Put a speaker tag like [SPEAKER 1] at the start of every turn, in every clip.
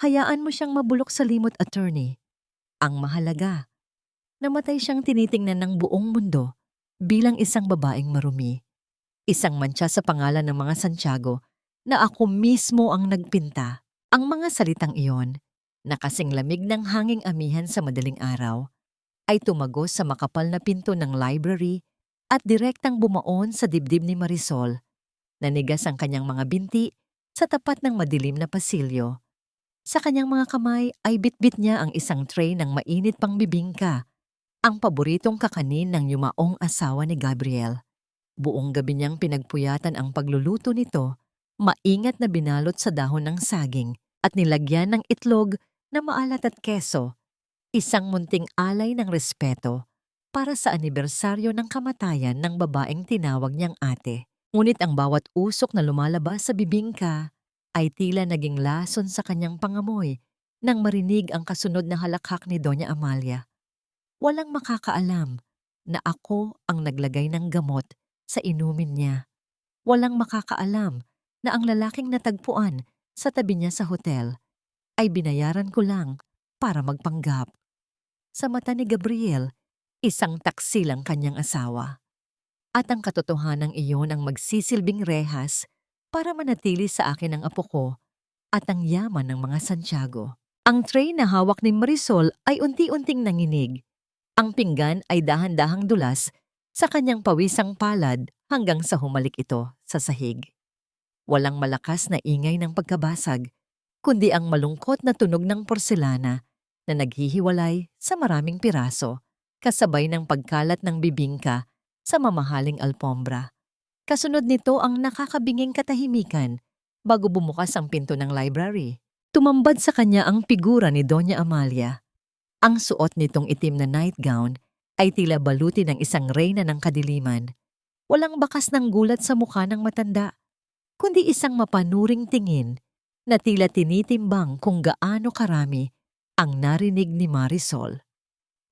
[SPEAKER 1] Hayaan mo siyang mabulok sa limot, attorney. Ang mahalaga, namatay siyang tinitingnan ng buong mundo bilang isang babaeng marumi. Isang mantsa sa pangalan ng mga Santiago na ako mismo ang nagpinta. Ang mga salitang iyon, na kasing lamig ng hanging amihan sa madaling araw, ay tumagos sa makapal na pinto ng library at direktang bumaon sa dibdib ni Marisol. Nanigas ang kanyang mga binti sa tapat ng madilim na pasilyo. Sa kanyang mga kamay ay bitbit niya ang isang tray ng mainit pang bibingka, ang paboritong kakanin ng yumaong asawa ni Gabriel. Buong gabi niyang pinagpuyatan ang pagluluto nito, maingat na binalot sa dahon ng saging at nilagyan ng itlog na maalat at keso, isang munting alay ng respeto para sa anibersaryo ng kamatayan ng babaeng tinawag niyang ate. Ngunit ang bawat usok na lumalabas sa bibingka ay tila naging lason sa kanyang pangamoy nang marinig ang kasunod na halakhak ni Doña Amalia. Walang makakaalam na ako ang naglagay ng gamot sa inumin niya. Walang makakaalam na ang lalaking natagpuan sa tabi niya sa hotel ay binayaran ko lang para magpanggap. Sa mata ni Gabriel, isang taksil ang kanyang asawa. At ang katotohanan iyon ang magsisilbing rehas para manatili sa akin ang apo ko at ang yaman ng mga Santiago. Ang tray na hawak ni Marisol ay unti-unting nanginig. Ang pinggan ay dahan-dahang dulas sa kanyang pawisang palad hanggang sa humalik ito sa sahig. Walang malakas na ingay ng pagkabasag, kundi ang malungkot na tunog ng porselana na naghihiwalay sa maraming piraso, kasabay ng pagkalat ng bibingka sa mamahaling alpombra. Kasunod nito ang nakakabinging katahimikan bago bumukas ang pinto ng library. Tumambad sa kanya ang figura ni Doña Amalia. Ang suot nitong itim na nightgown ay tila baluti ng isang reyna ng kadiliman. Walang bakas ng gulat sa mukha ng matanda, kundi isang mapanuring tingin na tila tinitimbang kung gaano karami ang narinig ni Marisol.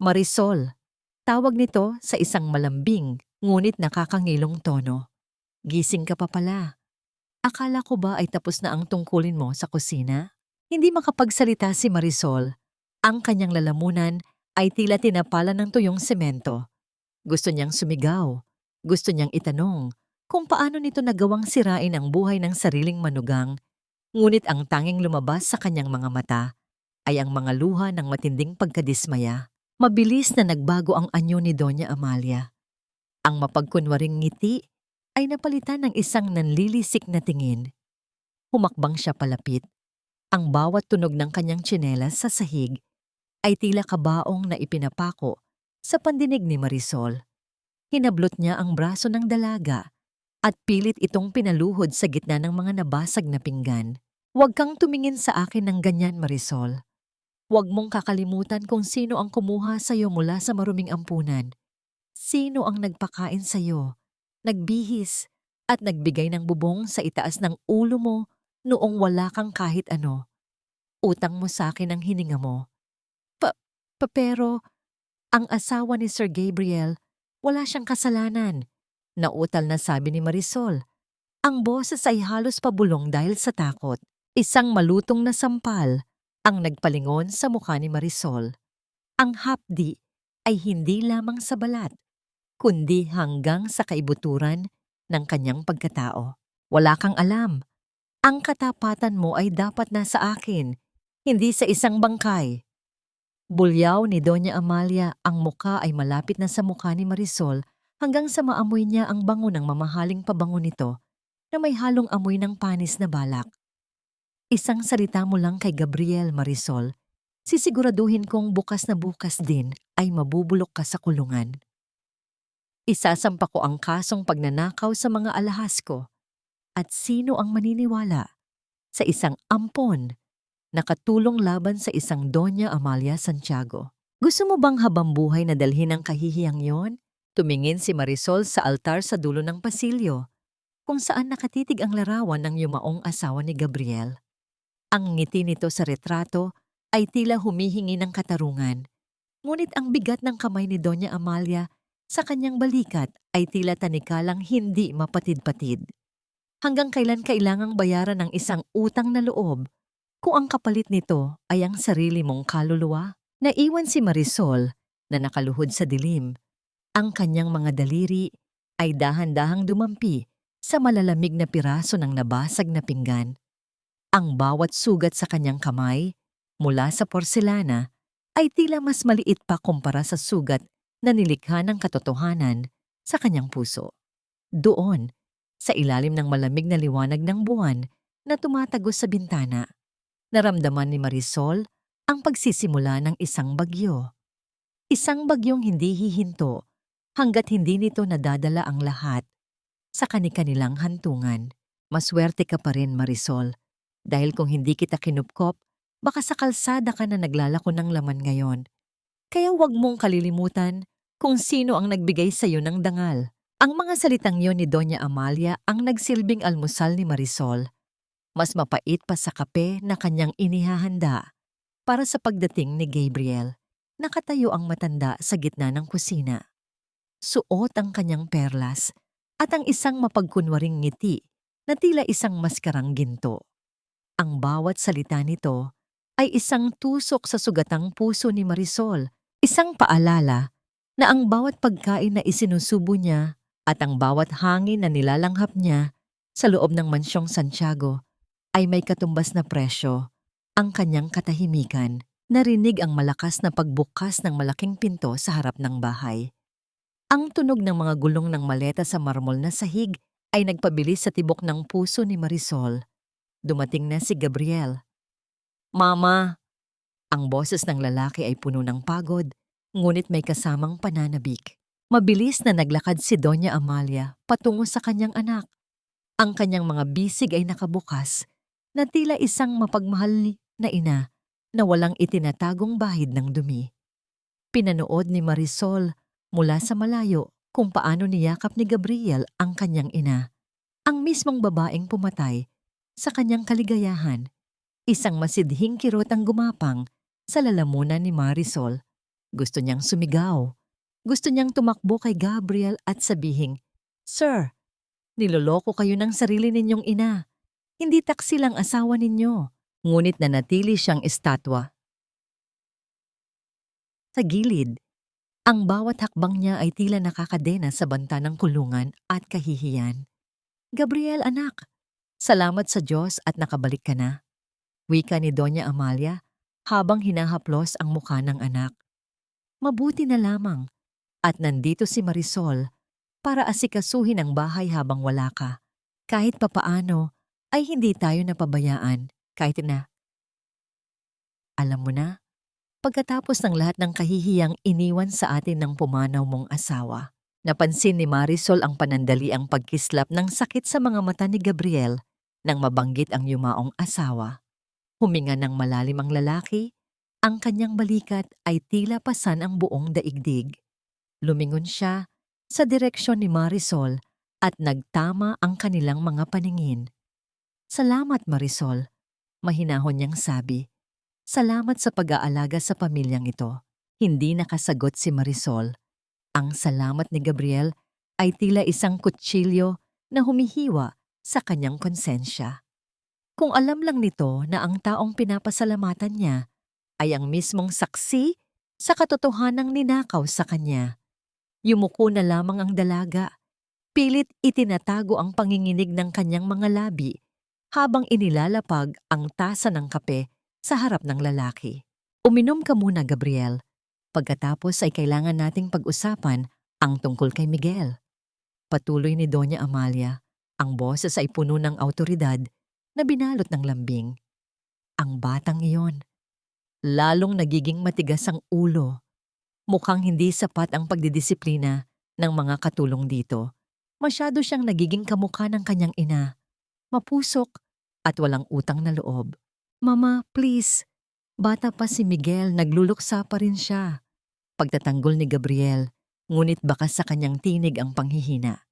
[SPEAKER 1] Marisol, tawag nito sa isang malambing ngunit nakakangilong tono. Gising ka pa pala. Akala ko ba ay tapos na ang tungkulin mo sa kusina? Hindi makapagsalita si Marisol. Ang kanyang lalamunan ay tila tinapalan ng tuyong semento. Gusto niyang sumigaw. Gusto niyang itanong kung paano nito nagawang sirain ang buhay ng sariling manugang. Ngunit ang tanging lumabas sa kanyang mga mata ay ang mga luha ng matinding pagkadismaya. Mabilis na nagbago ang anyo ni Doña Amalia. Ang mapagkunwaring ngiti ay napalitan ng isang nanlilisik na tingin. Humakbang siya palapit. Ang bawat tunog ng kanyang tsinelas sa sahig ay tila kabaong na ipinapako sa pandinig ni Marisol. Hinablot niya ang braso ng dalaga at pilit itong pinaluhod sa gitna ng mga nabasag na pinggan. Huwag kang tumingin sa akin ng ganyan, Marisol. Huwag mong kakalimutan kung sino ang kumuha sa iyo mula sa maruming ampunan. Sino ang nagpakain sa iyo, nagbihis, at nagbigay ng bubong sa itaas ng ulo mo noong wala kang kahit ano. Utang mo sa akin ang hininga mo. Pero ang asawa ni Sir Gabriel, wala siyang kasalanan. Nautal na sabi ni Marisol. Ang boses ay halos pabulong dahil sa takot. Isang malutong na sampal ang nagpalingon sa mukha ni Marisol. Ang hapdi ay hindi lamang sa balat, kundi hanggang sa kaibuturan ng kanyang pagkatao. Wala kang alam. Ang katapatan mo ay dapat nasa akin, hindi sa isang bangkay. Bulyaw ni Doña Amalia, ang muka ay malapit na sa mukha ni Marisol hanggang sa maamoy niya ang bango ng mamahaling pabango nito na may halong amoy ng panis na balak. Isang salita mo lang kay Gabriel, Marisol, sisiguraduhin kong bukas na bukas din ay mabubulok ka sa kulungan. Isasampa ko ang kasong pagnanakaw sa mga alahas ko. At sino ang maniniwala sa isang ampon na katulong laban sa isang Doña Amalia Santiago? Gusto mo bang habambuhay na dalhin ang kahihiyang yon? Tumingin si Marisol sa altar sa dulo ng pasilyo, kung saan nakatitig ang larawan ng yumaong asawa ni Gabriel. Ang ngiti nito sa retrato ay tila humihingi ng katarungan, ngunit ang bigat ng kamay ni Doña Amalia sa kanyang balikat ay tila tanikalang hindi mapatid-patid. Hanggang kailan kailangang bayaran ng isang utang na loob Kung ang kapalit nito ay ang sarili mong kaluluwa, naiwan si Marisol na nakaluhod sa dilim. Ang kanyang mga daliri ay dahan-dahang dumampi sa malalamig na piraso ng nabasag na pinggan. Ang bawat sugat sa kanyang kamay, mula sa porselana, ay tila mas maliit pa kumpara sa sugat na nilikha ng katotohanan sa kanyang puso. Doon, sa ilalim ng malamig na liwanag ng buwan na tumatagos sa bintana, naramdaman ni Marisol ang pagsisimula ng isang bagyo. Isang bagyong hindi hihinto hanggat hindi nito nadadala ang lahat sa kani-kanilang hantungan. Maswerte ka pa rin, Marisol, dahil kung hindi kita kinupkop, baka sa kalsada ka na naglalako ng laman ngayon. Kaya huwag mong kalilimutan kung sino ang nagbigay sa iyo ng dangal. Ang mga salitang yon ni Doña Amalia ang nagsilbing almusal ni Marisol. Mas mapait pa sa kape na kanyang inihahanda para sa pagdating ni Gabriel. Nakatayo ang matanda sa gitna ng kusina. Suot ang kanyang perlas at ang isang mapagkunwaring ngiti na tila isang maskarang ginto. Ang bawat salita nito ay isang tusok sa sugatang puso ni Marisol, isang paalala na ang bawat pagkain na isinusubo niya at ang bawat hangin na nilalanghap niya sa loob ng mansyong Santiago ay may katumbas na presyo. Ang kanyang katahimikan, narinig ang malakas na pagbukas ng malaking pinto sa harap ng bahay. Ang tunog ng mga gulong ng maleta sa marmol na sahig ay nagpabilis sa tibok ng puso ni Marisol. Dumating na si Gabriel. "Mama!" Ang boses ng lalaki ay puno ng pagod, ngunit may kasamang pananabik. Mabilis na naglakad si Doña Amalia patungo sa kanyang anak. Ang kanyang mga bisig ay nakabukas, na tila isang mapagmahal na ina na walang itinatagong bahid ng dumi. Pinanood ni Marisol mula sa malayo kung paano niyakap ni Gabriel ang kanyang ina. Ang mismong babaeng pumatay sa kanyang kaligayahan. Isang masidhing kirot ang gumapang sa lalamunan ni Marisol. Gusto niyang sumigaw. Gusto niyang tumakbo kay Gabriel at sabihing, "Sir, niloloko kayo ng sarili ninyong ina. Hindi taksil ang asawa ninyo." Ngunit nanatili siyang estatwa. Sa gilid, ang bawat hakbang niya ay tila nakakadena sa banta ng kulungan at kahihiyan. "Gabriel, anak, salamat sa Diyos at nakabalik ka na," wika ni Doña Amalia habang hinahaplos ang mukha ng anak. "Mabuti na lamang at nandito si Marisol para asikasuhin ang bahay habang wala ka. Kahit papaano ay hindi tayo napabayaan kahit na. Alam mo na, pagkatapos ng lahat ng kahihiyang iniwan sa atin ng pumanaw mong asawa." Napansin ni Marisol ang panandaliang pagkislap ng sakit sa mga mata ni Gabriel nang mabanggit ang yumaong asawa. Huminga ng malalim ang lalaki, ang kanyang balikat ay tila pasan ang buong daigdig. Lumingon siya sa direksyon ni Marisol at nagtama ang kanilang mga paningin. "Salamat, Marisol," mahinahon niyang sabi. "Salamat sa pag-aalaga sa pamilyang ito." Hindi nakasagot si Marisol. Ang salamat ni Gabriel ay tila isang kutsilyo na humihiwa sa kanyang konsensya. Kung alam lang nito na ang taong pinapasalamatan niya ay ang mismong saksi sa katotohanang ninakaw sa kanya. Yumuko na lamang ang dalaga. Pilit itinatago ang panginginig ng kanyang mga labi habang inilalapag ang tasa ng kape sa harap ng lalaki. "Uminom ka muna, Gabriel. Pagkatapos ay kailangan nating pag-usapan ang tungkol kay Miguel." Patuloy ni Doña Amalia. Ang boses ay puno ng awtoridad na binalot ng lambing. Ang batang iyon, lalong nagiging matigas ang ulo. Mukhang hindi sapat ang pagdidisiplina ng mga katulong dito. Masyado siyang nagiging kamukha ng kanyang ina. Mapusok at walang utang na loob. "Mama, please. Bata pa si Miguel, nagluluksa pa rin siya." Pagtatanggol ni Gabriel, ngunit baka sa kanyang tinig ang panghihina.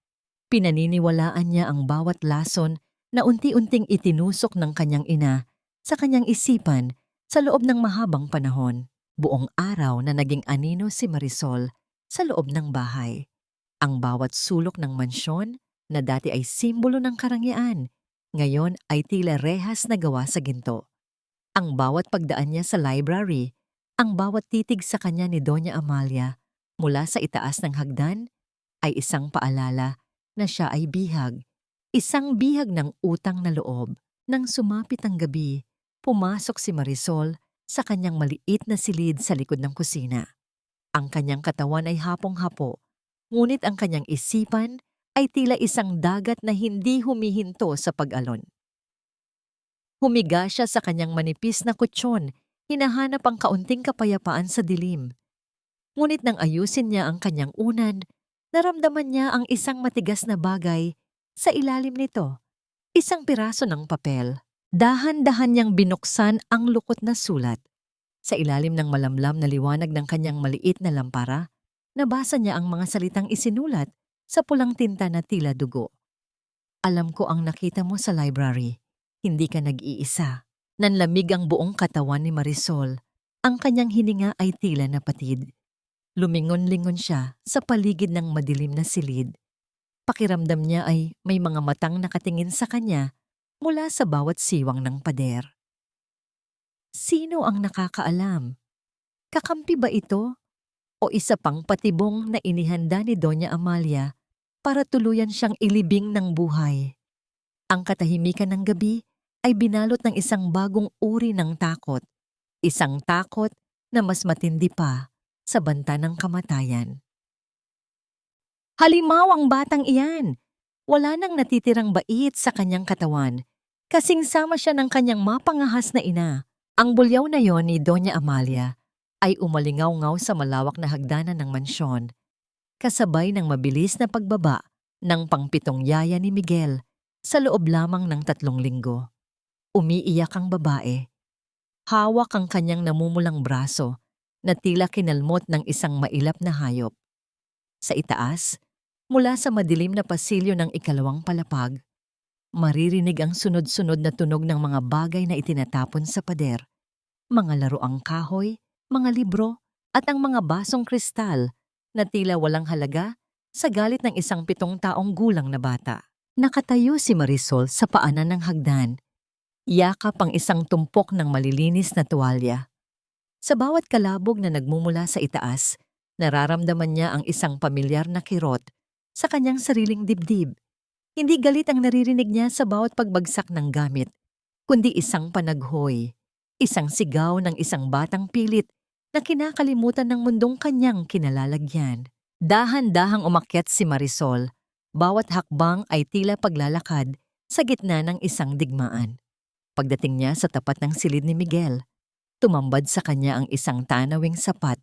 [SPEAKER 1] Pinaniniwalaan niya ang bawat lason na unti-unting itinusok ng kanyang ina sa kanyang isipan sa loob ng mahabang panahon. Buong araw na naging anino si Marisol sa loob ng bahay. Ang bawat sulok ng mansyon na dati ay simbolo ng karangyaan, ngayon ay tila rehas na gawa sa ginto. Ang bawat pagdaan niya sa library, ang bawat titig sa kanya ni Doña Amalia mula sa itaas ng hagdan ay isang paalala na siya ay bihag. Isang bihag ng utang na loob. Nang sumapit ang gabi, pumasok si Marisol sa kanyang maliit na silid sa likod ng kusina. Ang kanyang katawan ay hapong-hapo, ngunit ang kanyang isipan ay tila isang dagat na hindi humihinto sa pag-alon. Humiga siya sa kanyang manipis na kutsyon, hinahanap ang kaunting kapayapaan sa dilim. Ngunit nang ayusin niya ang kanyang unan, naramdaman niya ang isang matigas na bagay sa ilalim nito. Isang piraso ng papel. Dahan-dahan niyang binuksan ang lukot na sulat. Sa ilalim ng malamlam na liwanag ng kanyang maliit na lampara, nabasa niya ang mga salitang isinulat sa pulang tinta na tila dugo. Alam ko ang nakita mo sa library. Hindi ka nag-iisa. Nanlamig ang buong katawan ni Marisol. Ang kanyang hininga ay tila napatid. Lumingon-lingon siya sa paligid ng madilim na silid. Pakiramdam niya ay may mga matang nakatingin sa kanya mula sa bawat siwang ng pader. Sino ang nakakaalam? Kakampi ba ito? O isa pang patibong na inihanda ni Doña Amalia para tuluyan siyang ilibing ng buhay? Ang katahimikan ng gabi ay binalot ng isang bagong uri ng takot. Isang takot na mas matindi pa sa banta ng kamatayan. Halimaw ang batang iyan. Wala nang natitirang bait sa kanyang katawan. Kasing sama siya ng kanyang mapangahas na ina. Ang bulyaw na yon ni Doña Amalia ay umalingaw-ngaw sa malawak na hagdanan ng mansyon. Kasabay ng mabilis na pagbaba ng pangpitong yaya ni Miguel sa loob lamang ng 3 linggo. Umiiyak ang babae. Hawak ang kanyang namumulang braso na tila kinalmot ng isang mailap na hayop. Sa itaas, mula sa madilim na pasilyo ng 2nd palapag, maririnig ang sunod-sunod na tunog ng mga bagay na itinatapon sa pader, mga laruang kahoy, mga libro, at ang mga basong kristal na tila walang halaga sa galit ng isang 7 taong gulang na bata. Nakatayo si Marisol sa paanan ng hagdan, yakap ang isang tumpok ng malilinis na tuwalya. Sa bawat kalabog na nagmumula sa itaas, nararamdaman niya ang isang pamilyar na kirot sa kanyang sariling dibdib. Hindi galit ang naririnig niya sa bawat pagbagsak ng gamit, kundi isang panaghoy, isang sigaw ng isang batang pilit na kinakalimutan ng mundong kanyang kinalalagyan. Dahan-dahang umakyat si Marisol, bawat hakbang ay tila paglalakad sa gitna ng isang digmaan. Pagdating niya sa tapat ng silid ni Miguel, tumambad sa kanya ang isang tanawing sapat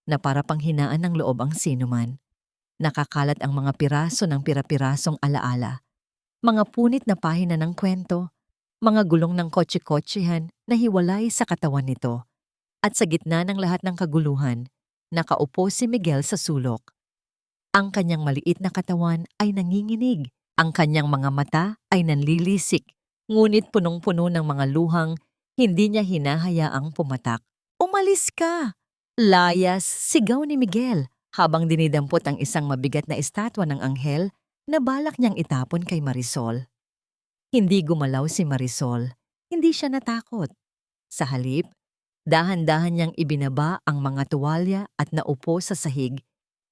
[SPEAKER 1] na para panghinaan ng loob ang sinuman. Nakakalat ang mga piraso ng pira-pirasong alaala, mga punit na pahina ng kwento, mga gulong ng kotse-kotsehan na hiwalay sa katawan nito. At sa gitna ng lahat ng kaguluhan, nakaupo si Miguel sa sulok. Ang kanyang maliit na katawan ay nanginginig, ang kanyang mga mata ay nanlilisik, ngunit punong-puno ng mga luhang hindi niya hinahayaang pumatak. "Umalis ka!" Layas, sigaw ni Miguel habang dinidampot ang isang mabigat na estatwa ng anghel na balak niyang itapon kay Marisol. Hindi gumalaw si Marisol. Hindi siya natakot. Sa halip, dahan-dahan niyang ibinaba ang mga tuwalya at naupo sa sahig,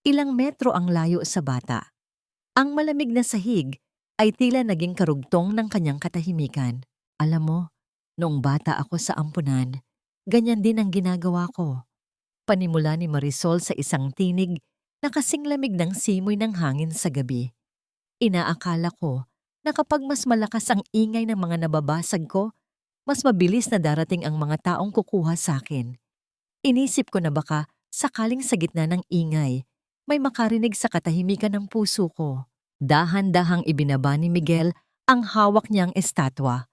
[SPEAKER 1] ilang metro ang layo sa bata. Ang malamig na sahig ay tila naging karugtong ng kanyang katahimikan. "Alam mo, noong bata ako sa ampunan, ganyan din ang ginagawa ko." Panimula ni Marisol sa isang tinig na kasing lamig ng simoy ng hangin sa gabi. "Inaakala ko na kapag mas malakas ang ingay ng mga nababasag ko, mas mabilis na darating ang mga taong kukuha sa akin. Inisip ko na baka sakaling sa gitna ng ingay, may makarinig sa katahimikan ng puso ko." Dahan-dahang ibinaba ni Miguel ang hawak niyang estatwa.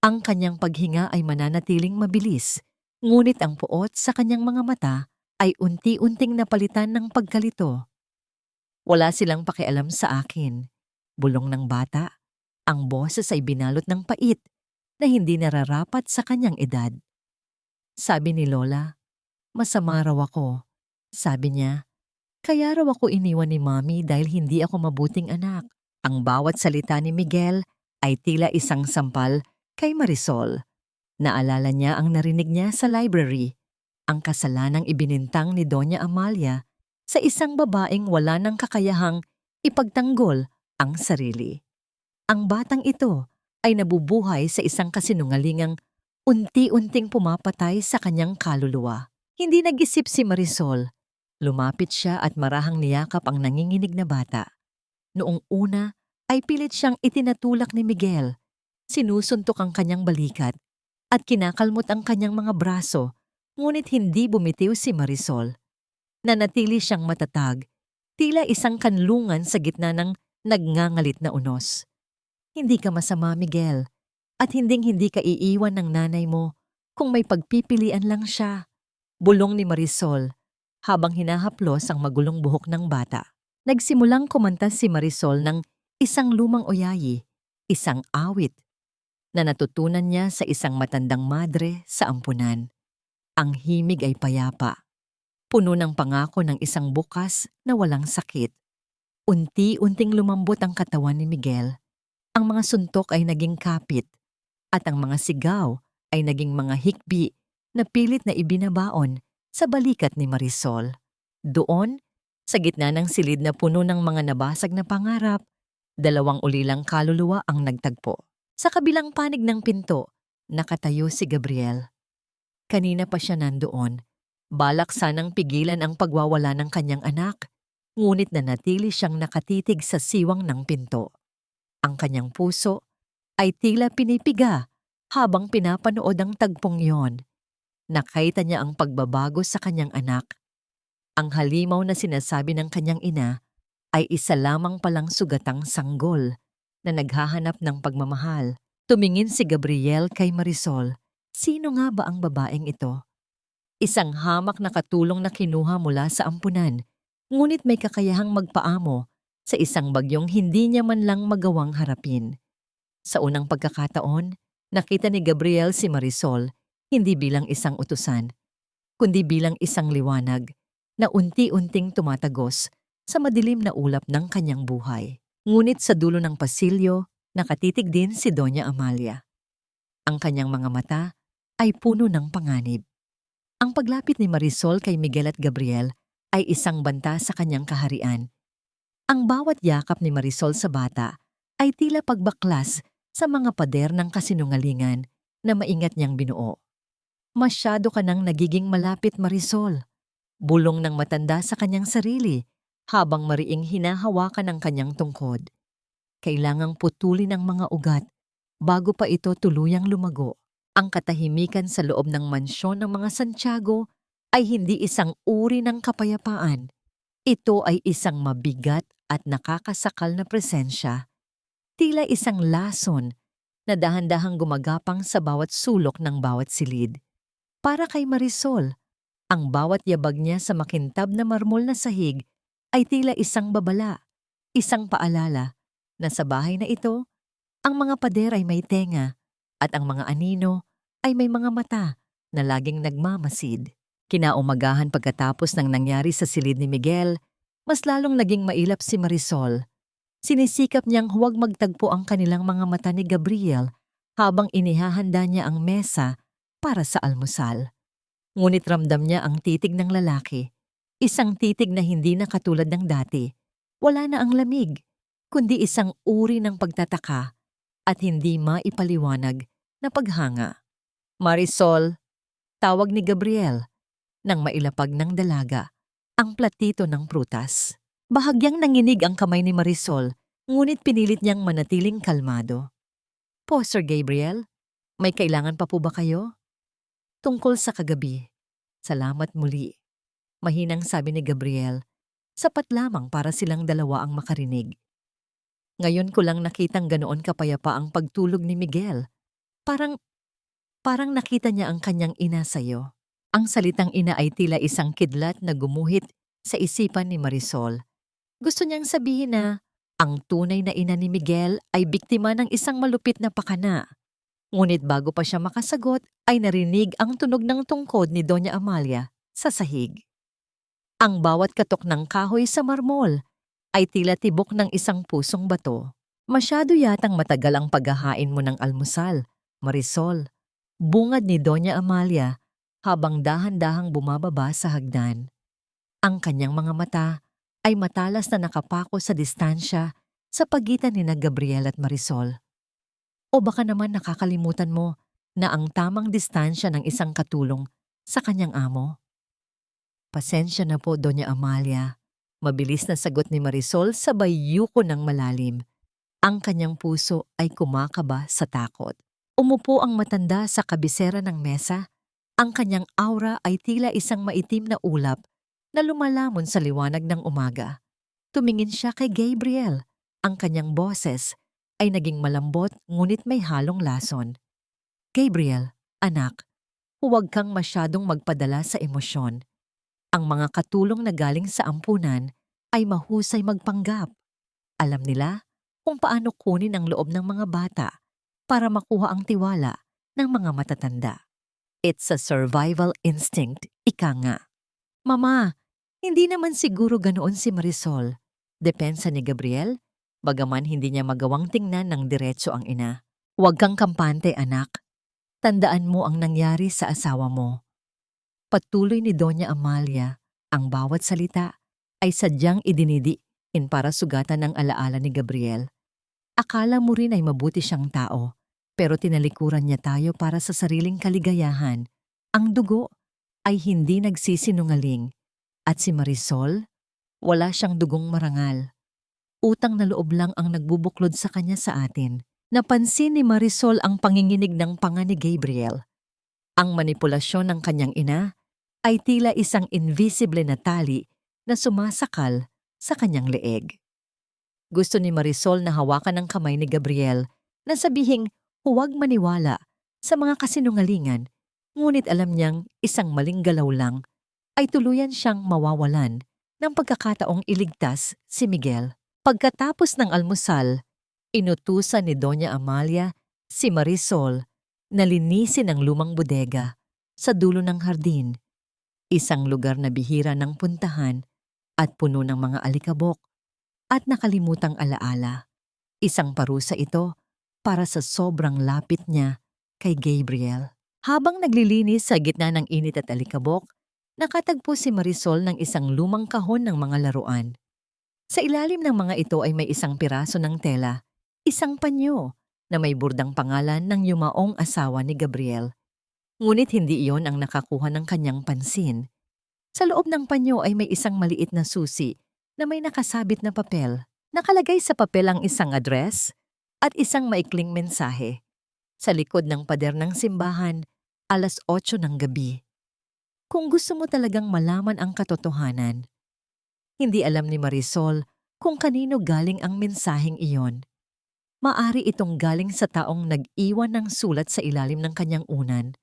[SPEAKER 1] Ang kanyang paghinga ay mananatiling mabilis, ngunit ang puot sa kanyang mga mata ay unti-unting napalitan ng pagkalito. "Wala silang pakialam sa akin," bulong ng bata. Ang boses ay binalot ng pait na hindi nararapat sa kanyang edad. Sabi ni Lola, "Masama raw ako." Sabi niya, "Kaya raw ako iniwan ni Mommy dahil hindi ako mabuting anak." Ang bawat salita ni Miguel ay tila isang sampal kay Marisol. Naalala niya ang narinig niya sa library, ang kasalanang ibinintang ni Doña Amalia sa isang babaeng wala ng kakayahang ipagtanggol ang sarili. Ang batang ito ay nabubuhay sa isang kasinungalingang unti-unting pumapatay sa kanyang kaluluwa. Hindi nag-isip si Marisol. Lumapit siya at marahang niyakap ang nanginginig na bata. Noong una ay pilit siyang itinatulak ni Miguel. Sinusuntok ang kanyang balikat at kinakalmot ang kanyang mga braso, ngunit hindi bumitiw si Marisol. Nanatili siyang matatag, tila isang kanlungan sa gitna ng nagngangalit na unos. Hindi ka masama, Miguel, at hinding-hindi ka iiwan ng nanay mo kung may pagpipilian lang siya. Bulong ni Marisol habang hinahaplos ang magulong buhok ng bata. Nagsimulang kumanta si Marisol ng isang lumang oyayi, isang awit, na natutunan niya sa isang matandang madre sa ampunan. Ang himig ay payapa, puno ng pangako ng isang bukas na walang sakit. Unti-unting lumambot ang katawan ni Miguel. Ang mga suntok ay naging kapit, at ang mga sigaw ay naging mga hikbi na pilit na ibinabaon sa balikat ni Marisol. Doon, sa gitna ng silid na puno ng mga nabasag na pangarap, dalawang ulilang kaluluwa ang nagtagpo. Sa kabilang panig ng pinto, nakatayo si Gabriel. Kanina pa siya nandoon. Balak sanang pigilan ang pagwawala ng kanyang anak, ngunit nanatili siyang nakatitig sa siwang ng pinto. Ang kanyang puso ay tila pinipiga habang pinapanood ang tagpong iyon. Nakita niya ang pagbabago sa kanyang anak. Ang halimaw na sinasabi ng kanyang ina ay isa lamang palang sugatang sanggol na naghahanap ng pagmamahal. Tumingin si Gabriel kay Marisol. Sino nga ba ang babaeng ito? Isang hamak na katulong na kinuha mula sa ampunan, ngunit may kakayahang magpaamo sa isang bagyong hindi niya man lang magawang harapin. Sa unang pagkakataon, nakita ni Gabriel si Marisol hindi bilang isang utusan, kundi bilang isang liwanag na unti-unting tumatagos sa madilim na ulap ng kanyang buhay. Ngunit sa dulo ng pasilyo, nakatitig din si Doña Amalia. Ang kanyang mga mata ay puno ng panganib. Ang paglapit ni Marisol kay Miguel at Gabriel ay isang banta sa kanyang kaharian. Ang bawat yakap ni Marisol sa bata ay tila pagbaklas sa mga pader ng kasinungalingan na maingat niyang binuo. Masyado ka nang nagiging malapit, Marisol. Bulong ng matanda sa kanyang sarili habang mariing hinahawakan ang kanyang tungkod. Kailangang putulin ang mga ugat bago pa ito tuluyang lumago. Ang katahimikan sa loob ng mansyon ng mga Santiago ay hindi isang uri ng kapayapaan. Ito ay isang mabigat at nakakasakal na presensya. Tila isang lason na dahan-dahang gumagapang sa bawat sulok ng bawat silid. Para kay Marisol, ang bawat yabag niya sa makintab na marmol na sahig ay tila isang babala, isang paalala na sa bahay na ito, ang mga pader ay may tenga at ang mga anino ay may mga mata na laging nagmamasid. Kinaumagahan pagkatapos ng nangyari sa silid ni Miguel, mas lalong naging mailap si Marisol. Sinisikap niyang huwag magtagpo ang kanilang mga mata ni Gabriel habang inihahanda niya ang mesa para sa almusal. Ngunit ramdam niya ang titig ng lalaki, isang titig na hindi na katulad ng dati. Wala na ang lamig, kundi isang uri ng pagtataka at hindi maipaliwanag na paghanga. Marisol, tawag ni Gabriel nang mailapag ng dalaga ang platito ng prutas. Bahagyang nanginig ang kamay ni Marisol, ngunit pinilit niyang manatiling kalmado. Po, Sir Gabriel, may kailangan pa po ba kayo? Tungkol sa kagabi. Salamat muli. Mahinang sabi ni Gabriel, sapat lamang para silang dalawa ang makarinig. Ngayon ko lang nakitang ganoon kapayapa ang pagtulog ni Miguel. Parang nakita niya ang kanyang ina sa'yo. Ang salitang ina ay tila isang kidlat na gumuhit sa isipan ni Marisol. Gusto niyang sabihin na ang tunay na ina ni Miguel ay biktima ng isang malupit na pakana. Ngunit bago pa siya makasagot ay narinig ang tunog ng tungkod ni Doña Amalia sa sahig. Ang bawat katok ng kahoy sa marmol ay tila tibok ng isang pusong bato. Masyado yatang matagal ang paghahain mo ng almusal, Marisol. Bungad ni Doña Amalia habang dahan-dahang bumababa sa hagdan. Ang kanyang mga mata ay matalas na nakapako sa distansya sa pagitan ni Gabriel at Marisol. O baka naman nakakalimutan mo na ang tamang distansya ng isang katulong sa kanyang amo? Pasensya na po, Doña Amalia. Mabilis na sagot ni Marisol sabay yuko ng malalim. Ang kanyang puso ay kumakaba sa takot. Umupo ang matanda sa kabisera ng mesa. Ang kanyang aura ay tila isang maitim na ulap na lumalamon sa liwanag ng umaga. Tumingin siya kay Gabriel. Ang kanyang boses ay naging malambot ngunit may halong lason. Gabriel, anak, huwag kang masyadong magpadala sa emosyon. Ang mga katulong na galing sa ampunan ay mahusay magpanggap. Alam nila kung paano kunin ang loob ng mga bata para makuha ang tiwala ng mga matatanda. It's a survival instinct, ika nga. Mama, hindi naman siguro ganoon si Marisol. Depensa ni Gabriel, bagaman hindi niya magawang tingnan ng diretso ang ina. Huwag kang kampante, anak. Tandaan mo ang nangyari sa asawa mo. Patuloy ni Doña Amalia, ang bawat salita ay sadyang idinidiin para sugatan ng alaala ni Gabriel. Akala mo rin ay mabuti siyang tao, pero tinalikuran niya tayo para sa sariling kaligayahan. Ang dugo ay hindi nagsisinungaling. At si Marisol, wala siyang dugong marangal. Utang na loob lang ang nagbubuklod sa kanya sa atin. Napansin ni Marisol ang panginginig ng panga ni Gabriel. Ang manipulasyon ng kanyang ina ay tila isang invisible na tali na sumasakal sa kanyang leeg. Gusto ni Marisol na hawakan ang kamay ni Gabriel na sabihing huwag maniwala sa mga kasinungalingan, ngunit alam niyang isang maling galaw lang ay tuluyan siyang mawawalan ng pagkakataong iligtas si Miguel. Pagkatapos ng almusal, inutusan ni Doña Amalia si Marisol na linisin ang lumang bodega sa dulo ng hardin, isang lugar na bihira ng puntahan at puno ng mga alikabok at nakalimutang alaala. Isang parusa ito para sa sobrang lapit niya kay Gabriel. Habang naglilinis sa gitna ng init at alikabok, nakatagpo si Marisol ng isang lumang kahon ng mga laruan. Sa ilalim ng mga ito ay may isang piraso ng tela, isang panyo na may burdang pangalan ng yumaong asawa ni Gabriel. Ngunit hindi iyon ang nakakuha ng kanyang pansin. Sa loob ng panyo ay may isang maliit na susi na may nakasabit na papel. Nakalagay sa papel ang isang address at isang maikling mensahe. Sa likod ng pader ng simbahan, 8:00 ng gabi. Kung gusto mo talagang malaman ang katotohanan, hindi alam ni Marisol kung kanino galing ang mensaheng iyon. Maari itong galing sa taong nag-iwan ng sulat sa ilalim ng kanyang unan,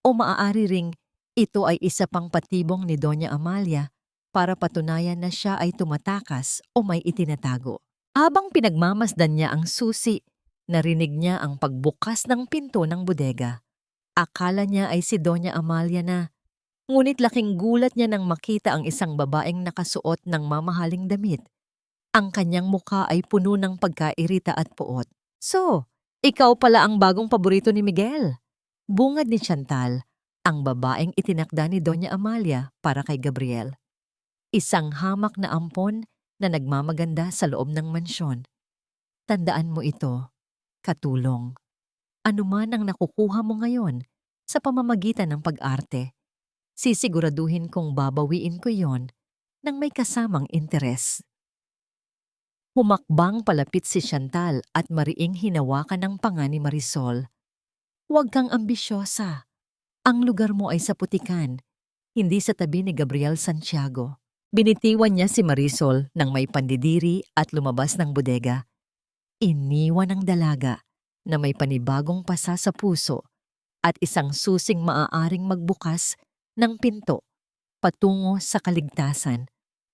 [SPEAKER 1] o maaari ring ito ay isa pang patibong ni Doña Amalia para patunayan na siya ay tumatakas o may itinatago. Habang pinagmamasdan niya ang susi, narinig niya ang pagbukas ng pinto ng bodega. Akala niya ay si Doña Amalia na, ngunit laking gulat niya nang makita ang isang babaeng nakasuot ng mamahaling damit. Ang kanyang mukha ay puno ng pagkairita at puot. So, ikaw pala ang bagong paborito ni Miguel. Bungad ni Chantal, ang babaeng itinakda ni Doña Amalia para kay Gabriel. Isang hamak na ampon na nagmamaganda sa loob ng mansyon. Tandaan mo ito, katulong. Ano man ang nakukuha mo ngayon sa pamamagitan ng pag-arte, sisiguraduhin kong babawiin ko yon nang may kasamang interes. Humakbang palapit si Chantal at mariing hinawakan ng panga ni Marisol. Huwag kang ambisyosa. Ang lugar mo ay sa putikan, hindi sa tabi ni Gabriel Santiago. Binitiwan niya si Marisol nang may pandidiri at lumabas ng bodega. Iniwan ng dalaga na may panibagong pasa sa puso at isang susing maaaring magbukas ng pinto patungo sa kaligtasan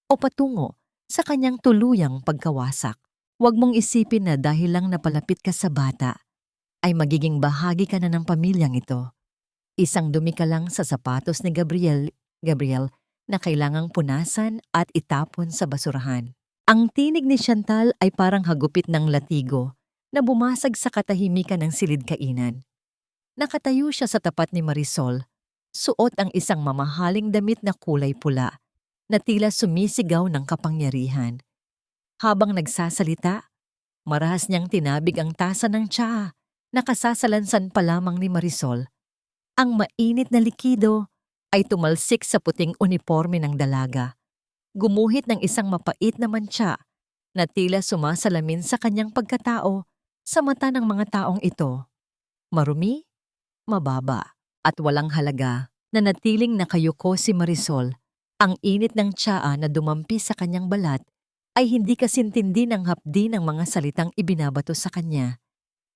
[SPEAKER 1] o patungo sa kanyang tuluyang pagkawasak. Huwag mong isipin na dahil lang napalapit ka sa bata, ay magiging bahagi ka na ng pamilyang ito. Isang dumi ka lang sa sapatos ni Gabriel na kailangang punasan at itapon sa basurahan. Ang tinig ni Chantal ay parang hagupit ng latigo na bumasag sa katahimikan ng silid-kainan. Nakatayo siya sa tapat ni Marisol, suot ang isang mamahaling damit na kulay pula na tila sumisigaw ng kapangyarihan. Habang nagsasalita, marahas niyang tinabig ang tasa ng tsaa na kasasalansan pa lamang ni Marisol. Ang mainit na likido ay tumalsik sa puting uniporme ng dalaga. Gumuhit ng isang mapait na mantsa na tila sumasalamin sa kanyang pagkatao sa mata ng mga taong ito. Marumi, mababa, at walang halaga na natiling nakayuko si Marisol. Ang init ng tsaa na dumampi sa kanyang balat ay hindi kasintindi ng hapdi ng mga salitang ibinabato sa kanya.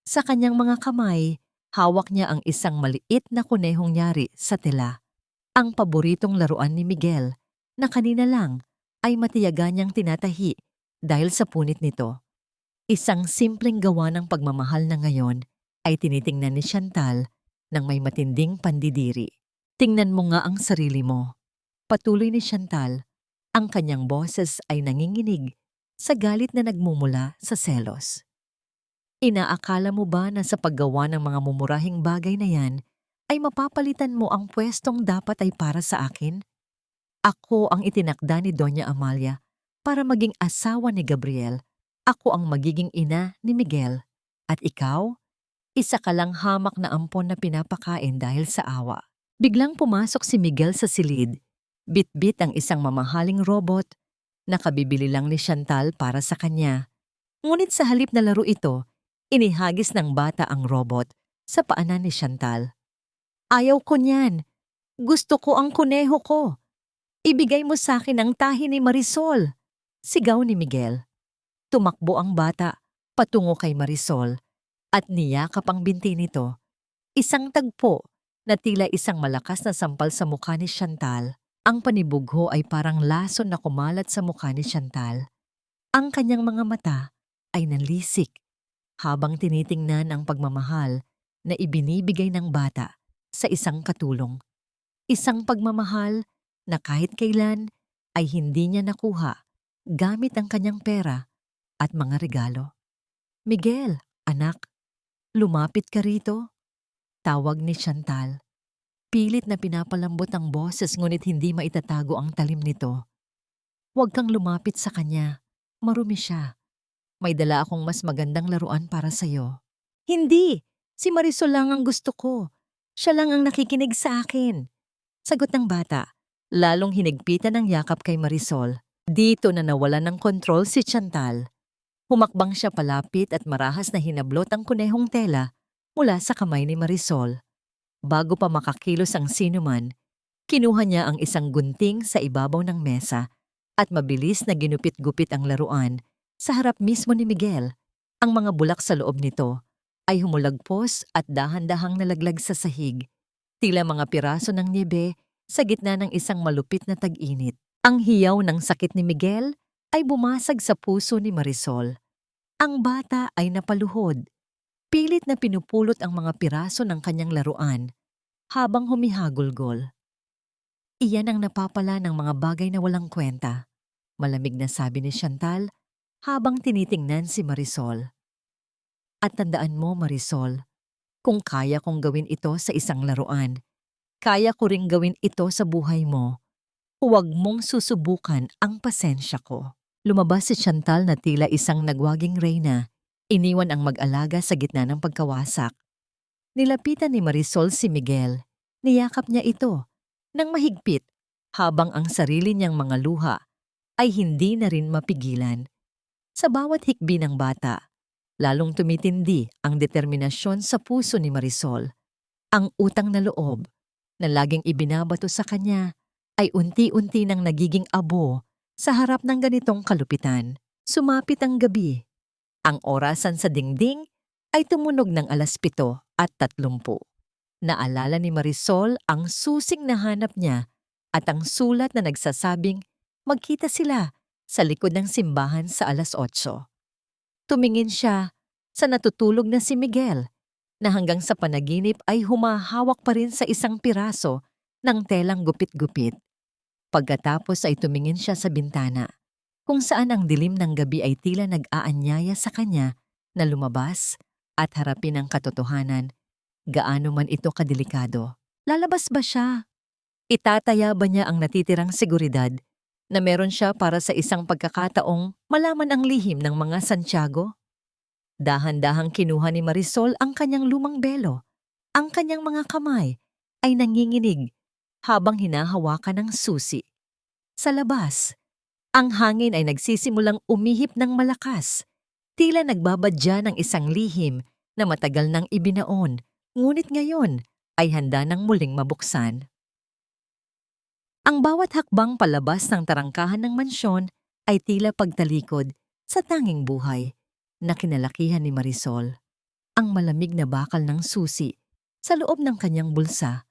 [SPEAKER 1] Sa kanyang mga kamay, hawak niya ang isang maliit na kunehong yari sa tela. Ang paboritong laruan ni Miguel na kanina lang ay matiyaga niyang tinatahi dahil sa punit nito. Isang simpleng gawa ng pagmamahal na ngayon ay tinitingnan ni Chantal ng may matinding pandidiri. Tingnan mo nga ang sarili mo. Patuloy ni Chantal, ang kanyang boses ay nanginginig sa galit na nagmumula sa selos. Inaakala mo ba na sa paggawa ng mga mumurahing bagay na yan ay mapapalitan mo ang pwestong dapat ay para sa akin? Ako ang itinakda ni Doña Amalia para maging asawa ni Gabriel. Ako ang magiging ina ni Miguel. At ikaw? Isa ka lang hamak na ampon na pinapakain dahil sa awa. Biglang pumasok si Miguel sa silid. Bit-bit ang isang mamahaling robot na kabibili lang ni Chantal para sa kanya. Ngunit sa halip na laro ito, inihagis ng bata ang robot sa paanan ni Chantal. Ayaw ko niyan. Gusto ko ang kuneho ko. Ibigay mo sa akin ang tahi ni Marisol. Sigaw ni Miguel. Tumakbo ang bata patungo kay Marisol at niyakap ang binti nito. Isang tagpo na tila isang malakas na sampal sa mukha ni Chantal. Ang panibugho ay parang lason na kumalat sa mukha ni Chantal. Ang kanyang mga mata ay nanlisik habang tinitingnan ang pagmamahal na ibinibigay ng bata sa isang katulong. Isang pagmamahal na kahit kailan ay hindi niya nakuha gamit ang kanyang pera at mga regalo. Miguel, anak, lumapit ka rito. Tawag ni Chantal. Pilit na pinapalambot ang boses ngunit hindi maitatago ang talim nito. Huwag kang lumapit sa kanya. Marumi siya. May dala akong mas magandang laruan para sa'yo. Hindi! Si Marisol lang ang gusto ko. Siya lang ang nakikinig sa akin. Sagot ng bata, lalong hinigpitan ng yakap kay Marisol. Dito na nawalan ng kontrol si Chantal. Humakbang siya palapit at marahas na hinablot ang kunehong tela mula sa kamay ni Marisol. Bago pa makakilos ang sinuman, kinuha niya ang isang gunting sa ibabaw ng mesa at mabilis na ginupit-gupit ang laruan sa harap mismo ni Miguel. Ang mga bulak sa loob nito ay humulagpos at dahan-dahang nalaglag sa sahig, tila mga piraso ng niebe sa gitna ng isang malupit na tag-init. Ang hiyaw ng sakit ni Miguel ay bumasag sa puso ni Marisol. Ang bata ay napaluhod. Pilit na pinupulot ang mga piraso ng kanyang laruan habang humihagulgol. Iyan ang napapala ng mga bagay na walang kwenta, malamig na sabi ni Chantal habang tinitingnan si Marisol. At tandaan mo, Marisol, kung kaya kong gawin ito sa isang laruan, kaya ko ring gawin ito sa buhay mo. Huwag mong susubukan ang pasensya ko. Lumabas si Chantal na tila isang nagwaging reyna. Iniwan ang mag-alaga sa gitna ng pagkawasak. Nilapitan ni Marisol si Miguel. Niyakap niya ito nang mahigpit habang ang sarili niyang mga luha ay hindi na rin mapigilan. Sa bawat hikbi ng bata, lalong tumitindi ang determinasyon sa puso ni Marisol. Ang utang na loob na laging ibinabato sa kanya ay unti-unti nang nagiging abo sa harap ng ganitong kalupitan. Sumapit ang gabi. Ang orasan sa dingding ay tumunog ng 7:30. Naalala ni Marisol ang susing nahanap niya at ang sulat na nagsasabing magkita sila sa likod ng simbahan sa 8:00. Tumingin siya sa natutulog na si Miguel na hanggang sa panaginip ay humahawak pa rin sa isang piraso ng telang gupit-gupit. Pagkatapos ay tumingin siya sa bintana, kung saan ang dilim ng gabi ay tila nag-aanyaya sa kanya na lumabas at harapin ang katotohanan gaano man ito kadelikado. Lalabas ba siya? Itataya ba niya ang natitirang seguridad na meron siya para sa isang pagkakataong malaman ang lihim ng mga Santiago? Dahan-dahang kinuha ni Marisol ang kanyang lumang belo. Ang kanyang mga kamay ay nanginginig habang hinahawakan ng susi. Sa labas, ang hangin ay nagsisimulang umihip ng malakas. Tila nagbabadya ng isang lihim na matagal nang ibinaon, ngunit ngayon ay handa nang muling mabuksan. Ang bawat hakbang palabas ng tarangkahan ng mansyon ay tila pagtalikod sa tanging buhay na kinalakihan ni Marisol. Ang malamig na bakal ng susi sa loob ng kanyang bulsa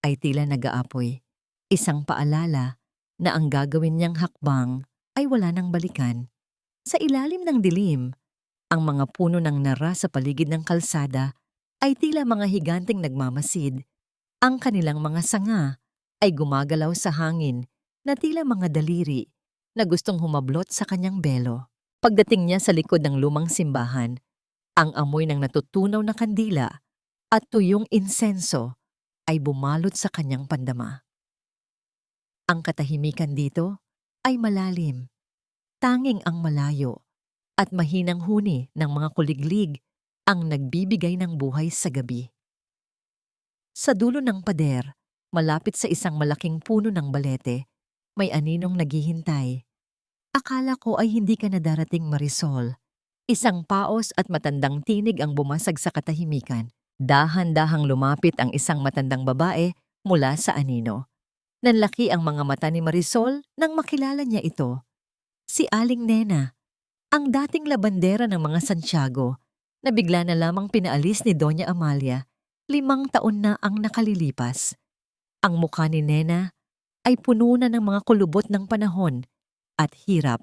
[SPEAKER 1] ay tila nag-aapoy. Isang paalala na ang gagawin niyang hakbang ay wala nang balikan. Sa ilalim ng dilim, ang mga puno ng nara sa paligid ng kalsada ay tila mga higanting nagmamasid. Ang kanilang mga sanga ay gumagalaw sa hangin na tila mga daliri na gustong humablot sa kanyang belo. Pagdating niya sa likod ng lumang simbahan, ang amoy ng natutunaw na kandila at tuyong insenso ay bumalot sa kanyang pandama. Ang katahimikan dito ay malalim, tanging ang malayo at mahinang huni ng mga kuliglig ang nagbibigay ng buhay sa gabi. Sa dulo ng pader, malapit sa isang malaking puno ng balete, may aninong naghihintay. Akala ko ay hindi ka na darating, Marisol. Isang paos at matandang tinig ang bumasag sa katahimikan. Dahan-dahang lumapit ang isang matandang babae mula sa anino. Nanlaki ang mga mata ni Marisol nang makilala niya ito. Si Aling Nena, ang dating labandera ng mga Santiago, na bigla na lamang pinaalis ni Doña Amalia, 5 taon na ang nakalilipas. Ang mukha ni Nena ay puno na ng mga kulubot ng panahon at hirap,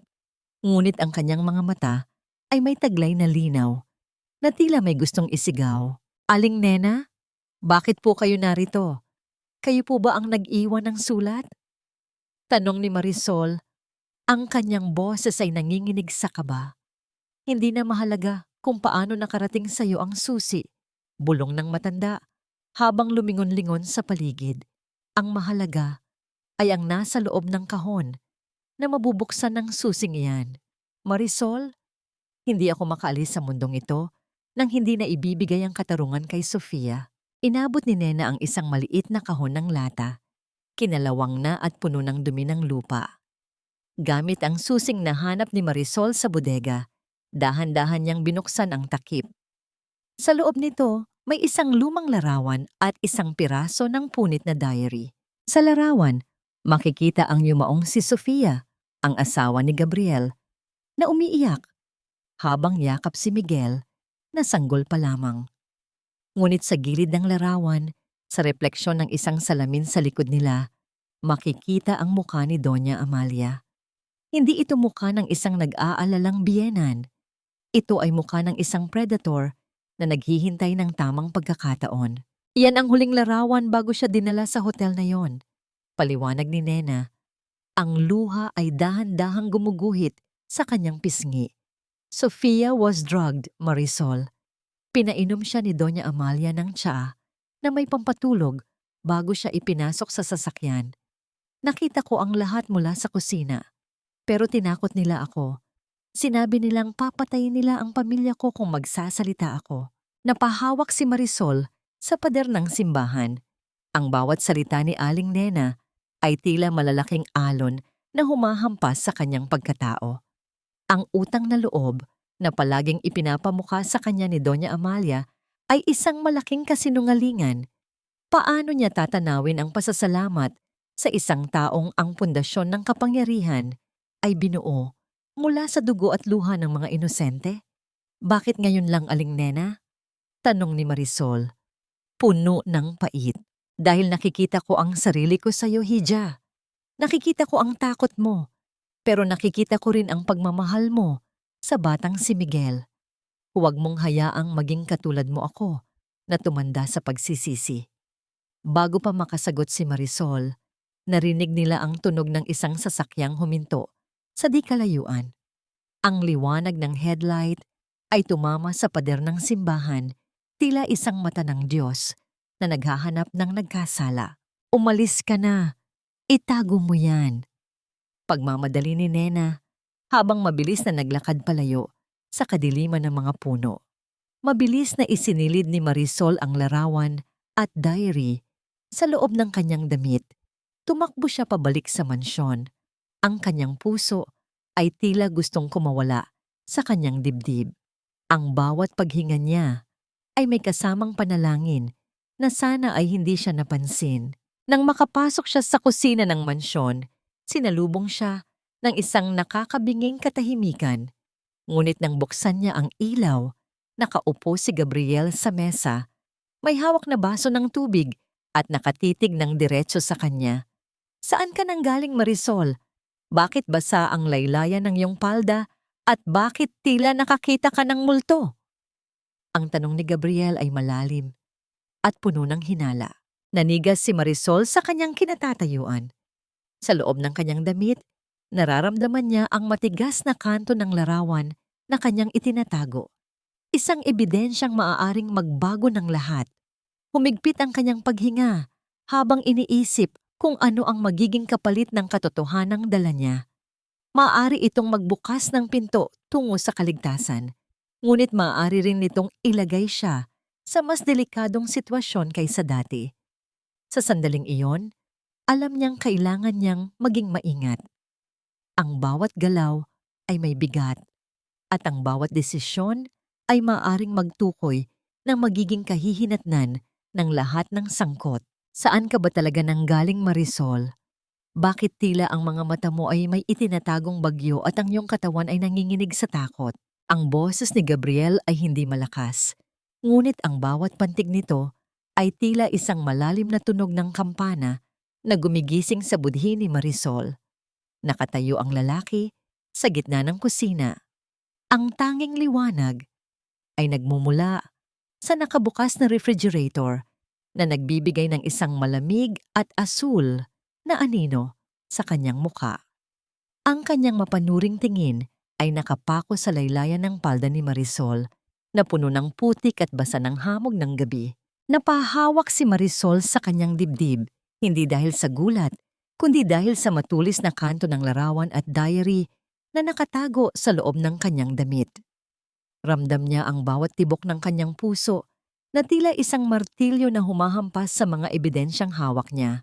[SPEAKER 1] ngunit ang kanyang mga mata ay may taglay na linaw, na tila may gustong isigaw. Aling Nena, bakit po kayo narito? Kayo po ba ang nag-iwan ng sulat? Tanong ni Marisol, ang kanyang boses ay nanginginig sa kaba. Hindi na mahalaga kung paano nakarating sa iyo ang susi, bulong ng matanda, habang lumingon-lingon sa paligid. Ang mahalaga ay ang nasa loob ng kahon na mabubuksan ng susing iyan. Marisol, hindi ako makaalis sa mundong ito nang hindi na ibibigay ang katarungan kay Sofia. Inabot ni Nena ang isang maliit na kahon ng lata. Kinalawang na at puno ng dumi ng lupa. Gamit ang susing nahanap ni Marisol sa bodega, dahan-dahan niyang binuksan ang takip. Sa loob nito, may isang lumang larawan at isang piraso ng punit na diary. Sa larawan, makikita ang yumaong si Sofia, ang asawa ni Gabriel, na umiiyak, habang yakap si Miguel, na sanggol pa lamang. Ngunit sa gilid ng larawan, sa refleksyon ng isang salamin sa likod nila, makikita ang mukha ni Doña Amalia. Hindi ito mukha ng isang nag-aalalang biyenan. Ito ay mukha ng isang predator na naghihintay ng tamang pagkakataon. Iyan ang huling larawan bago siya dinala sa hotel na yon. Paliwanag ni Nena. Ang luha ay dahan-dahang gumuguhit sa kanyang pisngi. Sofia was drugged, Marisol. Pinainom siya ni Doña Amalia ng tsaa na may pampatulog bago siya ipinasok sa sasakyan. Nakita ko ang lahat mula sa kusina, pero tinakot nila ako. Sinabi nilang papatayin nila ang pamilya ko kung magsasalita ako. Napahawak si Marisol sa pader ng simbahan. Ang bawat salita ni Aling Nena ay tila malalaking alon na humahampas sa kanyang pagkatao. Ang utang na loob na palaging ipinapamukha sa kanya ni Doña Amalia ay isang malaking kasinungalingan. Paano niya tatanawin ang pasasalamat sa isang taong ang pundasyon ng kapangyarihan ay binuo mula sa dugo at luha ng mga inosente? Bakit ngayon lang, Aling Nena? Tanong ni Marisol. Puno ng pait. Dahil nakikita ko ang sarili ko sa iyo, Hija. Nakikita ko ang takot mo, pero nakikita ko rin ang pagmamahal mo sa batang si Miguel. Huwag mong hayaang maging katulad mo ako na tumanda sa pagsisisi. Bago pa makasagot si Marisol, narinig nila ang tunog ng isang sasakyang huminto sa di kalayuan. Ang liwanag ng headlight ay tumama sa pader ng simbahan, Tila isang mata ng Diyos na naghahanap ng nagkasala. Umalis ka na. Itago mo yan. Pagmamadali ni Nena habang mabilis na naglakad palayo sa kadiliman ng mga puno. Mabilis na isinilid ni Marisol ang larawan at diary sa loob ng kanyang damit. Tumakbo siya pabalik sa mansyon. Ang kanyang puso ay tila gustong kumawala sa kanyang dibdib. Ang bawat paghinga niya ay may kasamang panalangin na sana ay hindi siya napansin. Nang makapasok siya sa kusina ng mansyon, sinalubong siya ng isang nakakabinging katahimikan. Ngunit nang buksan niya ang ilaw, nakaupo si Gabriel sa mesa. May hawak na baso ng tubig at nakatitig ng diretso sa kanya. Saan ka nanggaling, Marisol? Bakit basa ang laylayan ng iyong palda at bakit tila nakakita ka ng multo? Ang tanong ni Gabriel ay malalim at puno ng hinala. Nanigas si Marisol sa kanyang kinatatayuan. Sa loob ng kanyang damit, nararamdaman niya ang matigas na kanto ng larawan na kanyang itinatago. Isang ebidensyang maaaring magbago ng lahat. Humigpit ang kanyang paghinga habang iniisip kung ano ang magiging kapalit ng katotohanang dala niya. Maaari itong magbukas ng pinto tungo sa kaligtasan, ngunit maaari rin nitong ilagay siya sa mas delikadong sitwasyon kaysa dati. Sa sandaling iyon, alam niyang kailangan niyang maging maingat. Ang bawat galaw ay may bigat, at ang bawat desisyon ay maaaring magtukoy ng magiging kahihinatnan ng lahat ng sangkot. Saan ka ba talaga nanggaling, Marisol? Bakit tila ang mga mata mo ay may itinatagong bagyo at ang iyong katawan ay nanginginig sa takot? Ang boses ni Gabriel ay hindi malakas, ngunit ang bawat pantig nito ay tila isang malalim na tunog ng kampana na gumigising sa budhi ni Marisol. Nakatayo ang lalaki sa gitna ng kusina. Ang tanging liwanag ay nagmumula sa nakabukas na refrigerator na nagbibigay ng isang malamig at asul na anino sa kanyang muka. Ang kanyang mapanuring tingin ay nakapako sa laylayan ng palda ni Marisol na puno ng putik at basa ng hamog ng gabi. Napahawak si Marisol sa kanyang dibdib, hindi dahil sa gulat, kundi dahil sa matulis na kanto ng larawan at diary na nakatago sa loob ng kanyang damit. Ramdam niya ang bawat tibok ng kanyang puso na tila isang martilyo na humahampas sa mga ebidensyang hawak niya.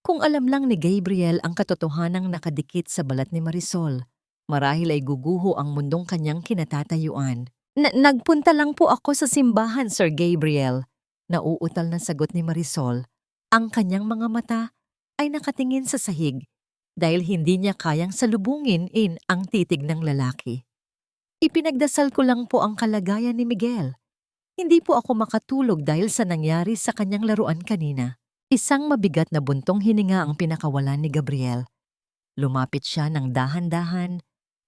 [SPEAKER 1] Kung alam lang ni Gabriel ang katotohanang nakadikit sa balat ni Marisol, marahil ay guguho ang mundong kanyang kinatatayuan. Nagpunta lang po ako sa simbahan, Sir Gabriel. Nauutal na sagot ni Marisol. Ang kanyang mga mata ay nakatingin sa sahig dahil hindi niya kayang salubungin ang titig ng lalaki. Ipinagdasal ko lang po ang kalagayan ni Miguel. Hindi po ako makatulog dahil sa nangyari sa kanyang laruan kanina. Isang mabigat na buntong hininga ang pinakawalan ni Gabriel. Lumapit siya ng dahan-dahan.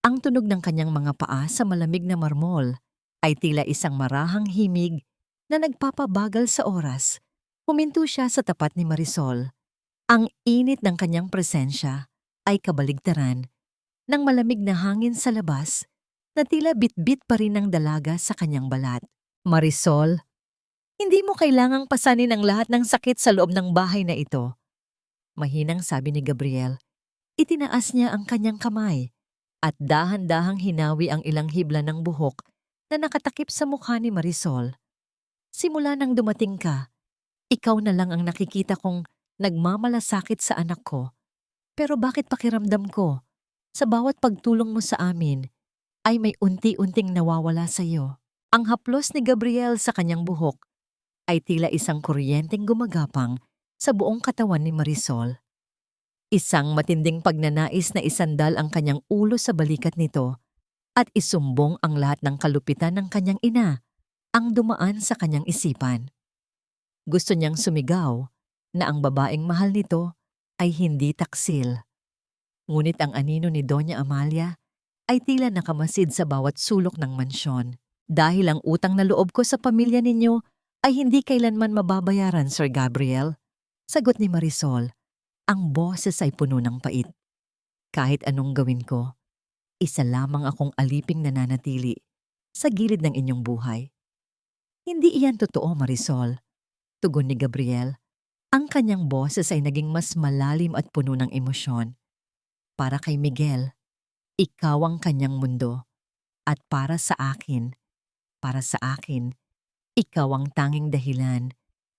[SPEAKER 1] Ang tunog ng kanyang mga paa sa malamig na marmol ay tila isang marahang himig na nagpapabagal sa oras. Huminto siya sa tapat ni Marisol. Ang init ng kanyang presensya ay kabaligtaran ng malamig na hangin sa labas na tila bitbit pa rin ng dalaga sa kanyang balat. Marisol, hindi mo kailangang pasanin ang lahat ng sakit sa loob ng bahay na ito. Mahinang sabi ni Gabriel. Itinaas niya ang kanyang kamay at dahan-dahang hinawi ang ilang hibla ng buhok na nakatakip sa mukha ni Marisol. Simula nang dumating ka, ikaw na lang ang nakikita kong nagmamalasakit sa anak ko. Pero bakit pakiramdam ko, sa bawat pagtulong mo sa amin, ay may unti-unting nawawala sa iyo? Ang haplos ni Gabriel sa kanyang buhok ay tila isang kuryenteng gumagapang sa buong katawan ni Marisol. Isang matinding pagnanais na isandal ang kanyang ulo sa balikat nito at isumbong ang lahat ng kalupitan ng kanyang ina ang dumaan sa kanyang isipan. Gusto niyang sumigaw na ang babaeng mahal nito ay hindi taksil. Ngunit ang anino ni Doña Amalia ay tila nakamasid sa bawat sulok ng mansyon. Dahil ang utang na loob ko sa pamilya ninyo ay hindi kailanman mababayaran, Sir Gabriel. Sagot ni Marisol. Ang boses ay puno ng pait. Kahit anong gawin ko, isa lamang akong aliping nananatili sa gilid ng inyong buhay. Hindi iyan totoo, Marisol. Tugon ni Gabriel. Ang kanyang boses ay naging mas malalim at puno ng emosyon. Para kay Miguel, ikaw ang kanyang mundo. At para sa akin, ikaw ang tanging dahilan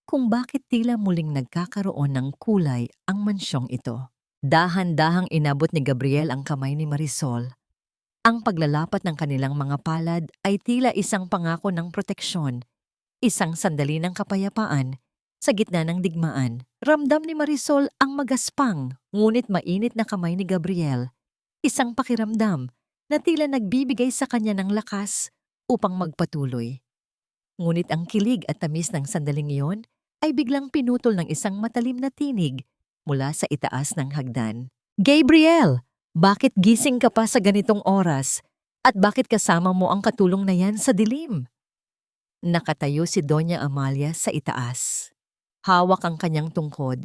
[SPEAKER 1] kung bakit tila muling nagkakaroon ng kulay ang mansyong ito. Dahan-dahang inabot ni Gabriel ang kamay ni Marisol. Ang paglalapat ng kanilang mga palad ay tila isang pangako ng proteksyon, isang sandali ng kapayapaan sa gitna ng digmaan. Ramdam ni Marisol ang magaspang, ngunit mainit na kamay ni Gabriel. Isang pakiramdam na tila nagbibigay sa kanya ng lakas upang magpatuloy. Ngunit ang kilig at tamis ng sandaling iyon ay biglang pinutol ng isang matalim na tinig mula sa itaas ng hagdan. Gabriel! Bakit gising ka pa sa ganitong oras? At bakit kasama mo ang katulong na yan sa dilim? Nakatayo si Doña Amalia sa itaas. Hawak ang kanyang tungkod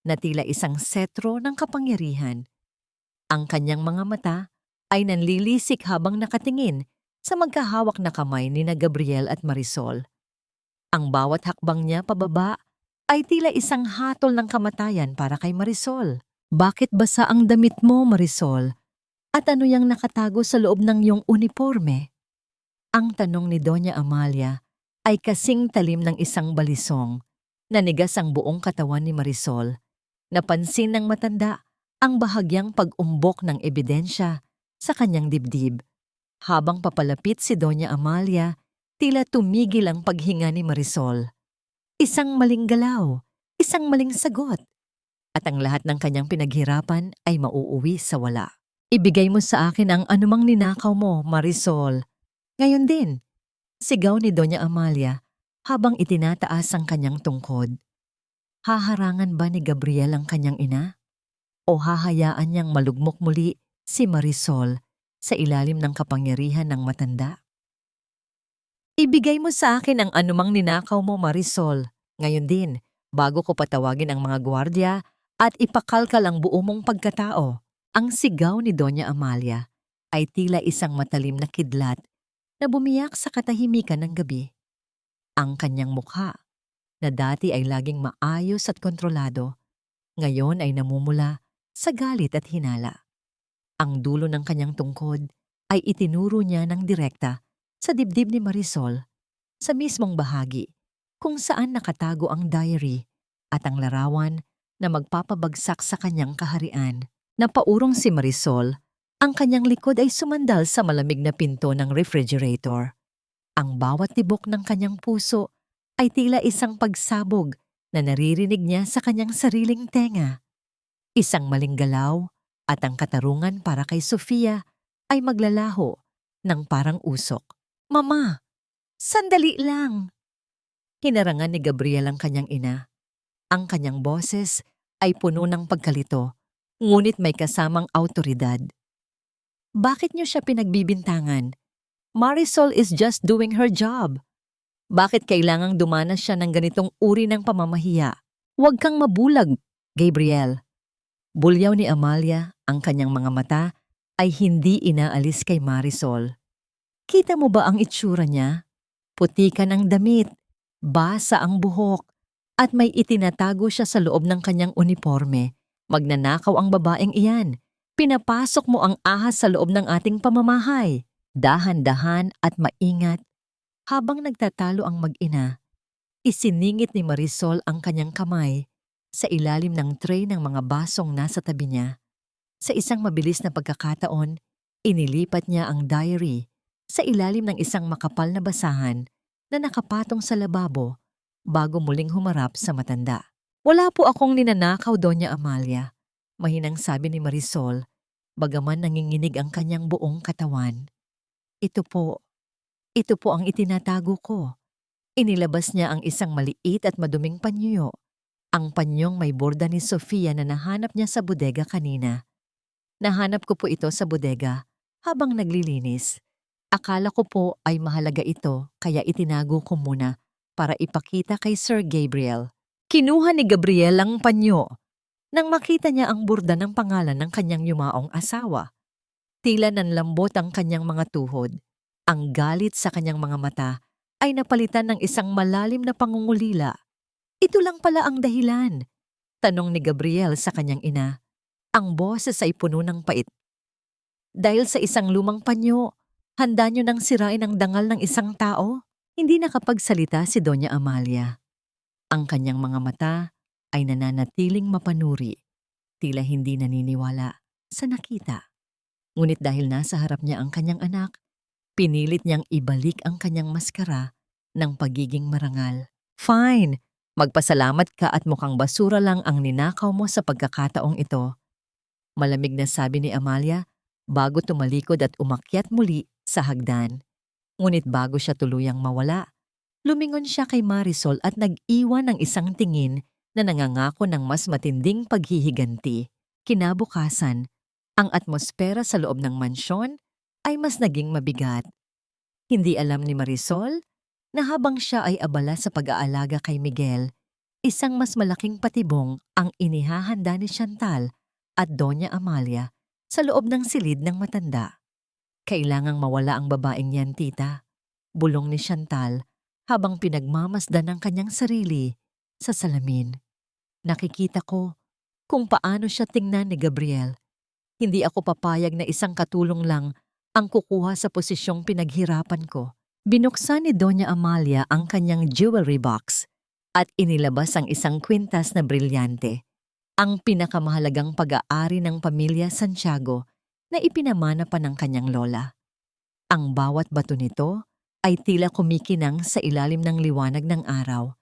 [SPEAKER 1] na tila isang setro ng kapangyarihan. Ang kanyang mga mata ay nanlilisik habang nakatingin sa magkahawak na kamay ni na Gabriel at Marisol. Ang bawat hakbang niya pababa ay tila isang hatol ng kamatayan para kay Marisol. Bakit basa ang damit mo, Marisol? At ano yang nakatago sa loob ng iyong uniforme? Ang tanong ni Doña Amalia ay kasing talim ng isang balisong. Nanigas ang buong katawan ni Marisol. Napansin ng matanda ang bahagyang pag-umbok ng ebidensya sa kanyang dibdib. Habang papalapit si Doña Amalia, tila tumigil ang paghinga ni Marisol. Isang maling galaw, isang maling sagot. At ang lahat ng kanyang pinaghirapan ay mauuwi sa wala. Ibigay mo sa akin ang anumang ninakaw mo, Marisol. Ngayon din, sigaw ni Doña Amalia habang itinataas ang kanyang tungkod. Haharangan ba ni Gabriel ang kanyang ina? O hahayaan niyang malugmok muli si Marisol sa ilalim ng kapangyarihan ng matanda? Ibigay mo sa akin ang anumang ninakaw mo, Marisol. Ngayon din, bago ko patawagin ang mga gwardya at ipakalkal ang buo mong pagkatao. Ang sigaw ni Doña Amalia ay tila isang matalim na kidlat na bumiyak sa katahimikan ng gabi. Ang kanyang mukha, na dati ay laging maayos at kontrolado, ngayon ay namumula sa galit at hinala. Ang dulo ng kanyang tungkod ay itinuro niya ng direkta sa dibdib ni Marisol, sa mismong bahagi kung saan nakatago ang diary at ang larawan na magpapabagsak sa kanyang kaharian. Napaurong si Marisol, ang kanyang likod ay sumandal sa malamig na pinto ng refrigerator. Ang bawat tibok ng kanyang puso ay tila isang pagsabog na naririnig niya sa kanyang sariling tenga. Isang maling galaw at ang katarungan para kay Sofia ay maglalaho ng parang usok. Mama, sandali lang! Hinarangan ni Gabriel ang kanyang ina. Ang kanyang boses ay puno ng pagkalito, ngunit may kasamang awtoridad. Bakit niyo siya pinagbibintangan? Marisol is just doing her job. Bakit kailangang dumanas siya ng ganitong uri ng pamamahiya? Huwag kang mabulag, Gabriel. Bulyaw ni Amalia, ang kanyang mga mata ay hindi inaalis kay Marisol. Kita mo ba ang itsura niya? Puti ka ng damit, basa ang buhok, at may itinatago siya sa loob ng kanyang uniforme. Magnanakaw ang babaeng iyan. Pinapasok mo ang ahas sa loob ng ating pamamahay. Dahan-dahan at maingat. Habang nagtatalo ang mag-ina, isiningit ni Marisol ang kanyang kamay sa ilalim ng tray ng mga basong nasa tabi niya. Sa isang mabilis na pagkakataon, inilipat niya ang diary sa ilalim ng isang makapal na basahan na nakapatong sa lababo bago muling humarap sa matanda. Wala po akong ninanakaw, Doña Amalia, mahinang sabi ni Marisol, bagaman nanginginig ang kanyang buong katawan. Ito po ang itinatago ko. Inilabas niya ang isang maliit at maduming panyo. Ang panyong may borda ni Sofia na nahanap niya sa bodega kanina. Nahanap ko po ito sa bodega habang naglilinis. Akala ko po ay mahalaga ito kaya itinago ko muna para ipakita kay Sir Gabriel. Kinuha ni Gabriel ang panyo nang makita niya ang borda ng pangalan ng kanyang yumaong asawa. Tila nanlambot ang kanyang mga tuhod. Ang galit sa kanyang mga mata ay napalitan ng isang malalim na pangungulila. Ito lang pala ang dahilan, tanong ni Gabriel sa kanyang ina. Ang boses ay puno ng pait. Dahil sa isang lumang panyo, handa niyo nang sirain ang dangal ng isang tao? Hindi nakapagsalita si Doña Amalia. Ang kanyang mga mata ay nananatiling mapanuri, tila hindi naniniwala sa nakita. Ngunit dahil nasa harap niya ang kanyang anak, pinilit niyang ibalik ang kanyang maskara ng pagiging marangal. Fine, magpasalamat ka at mukhang basura lang ang ninakaw mo sa pagkakataong ito. Malamig na sabi ni Amalia bago tumalikod at umakyat muli sa hagdan. Ngunit bago siya tuluyang mawala, lumingon siya kay Marisol at nag-iwan ng isang tingin na nangangako ng mas matinding paghihiganti. Kinabukasan, ang atmosfera sa loob ng mansyon ay mas naging mabigat. Hindi alam ni Marisol na habang siya ay abala sa pag-aalaga kay Miguel, isang mas malaking patibong ang inihahanda ni Chantal at Doña Amalia sa loob ng silid ng matanda. Kailangang mawala ang babaeng yan, tita, bulong ni Chantal habang pinagmamasdan ang kanyang sarili sa salamin. Nakikita ko kung paano siya tingnan ni Gabriel. Hindi ako papayag na isang katulong lang ang kukuha sa posisyong pinaghirapan ko. Binuksan ni Doña Amalia ang kanyang jewelry box at inilabas ang isang kwintas na brilyante, ang pinakamahalagang pag-aari ng pamilya Santiago na ipinamana pa ng kanyang lola. Ang bawat bato nito ay tila kumikinang sa ilalim ng liwanag ng araw,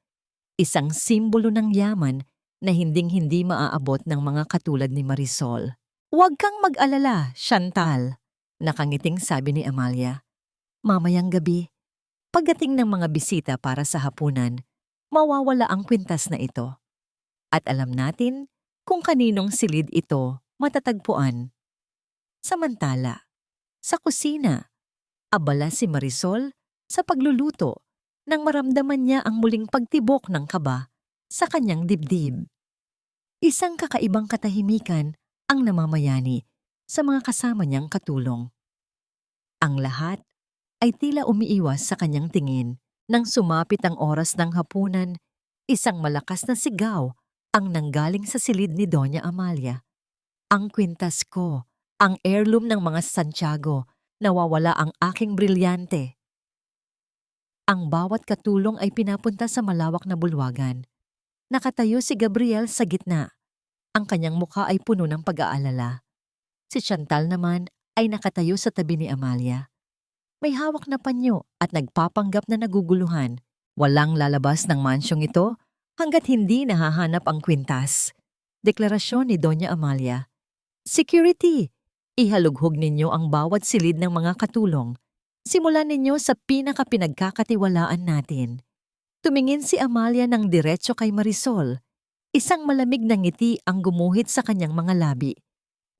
[SPEAKER 1] isang simbolo ng yaman na hinding-hindi maaabot ng mga katulad ni Marisol. "Huwag kang mag-alala, Chantal," nakangiting sabi ni Amalia. "Mamayang gabi, pagdating ng mga bisita para sa hapunan, mawawala ang kwintas na ito. At alam natin kung kaninong silid ito matatagpuan." Samantala, sa kusina, abala si Marisol sa pagluluto nang maramdaman niya ang muling pagtibok ng kaba sa kanyang dibdib. Isang kakaibang katahimikan ang namamayani sa mga kasama niyang katulong. Ang lahat ay tila umiiwas sa kanyang tingin. Nang sumapit ang oras ng hapunan, isang malakas na sigaw ang nanggaling sa silid ni Doña Amalia. "Ang kwintas ko, ang heirloom ng mga Santiago, nawawala ang aking brilyante." Ang bawat katulong ay pinapunta sa malawak na bulwagan. Nakatayo si Gabriel sa gitna. Ang kanyang mukha ay puno ng pag-aalala. Si Chantal naman ay nakatayo sa tabi ni Amalia. May hawak na panyo at nagpapanggap na naguguluhan. Walang lalabas ng mansyong ito hanggat hindi nahahanap ang kwintas. Deklarasyon ni Doña Amalia. "Security! Ihalughog ninyo ang bawat silid ng mga katulong. Simulan ninyo sa pinaka-pinagkakatiwalaan natin." Tumingin si Amalia ng diretso kay Marisol. Isang malamig na ngiti ang gumuhit sa kanyang mga labi.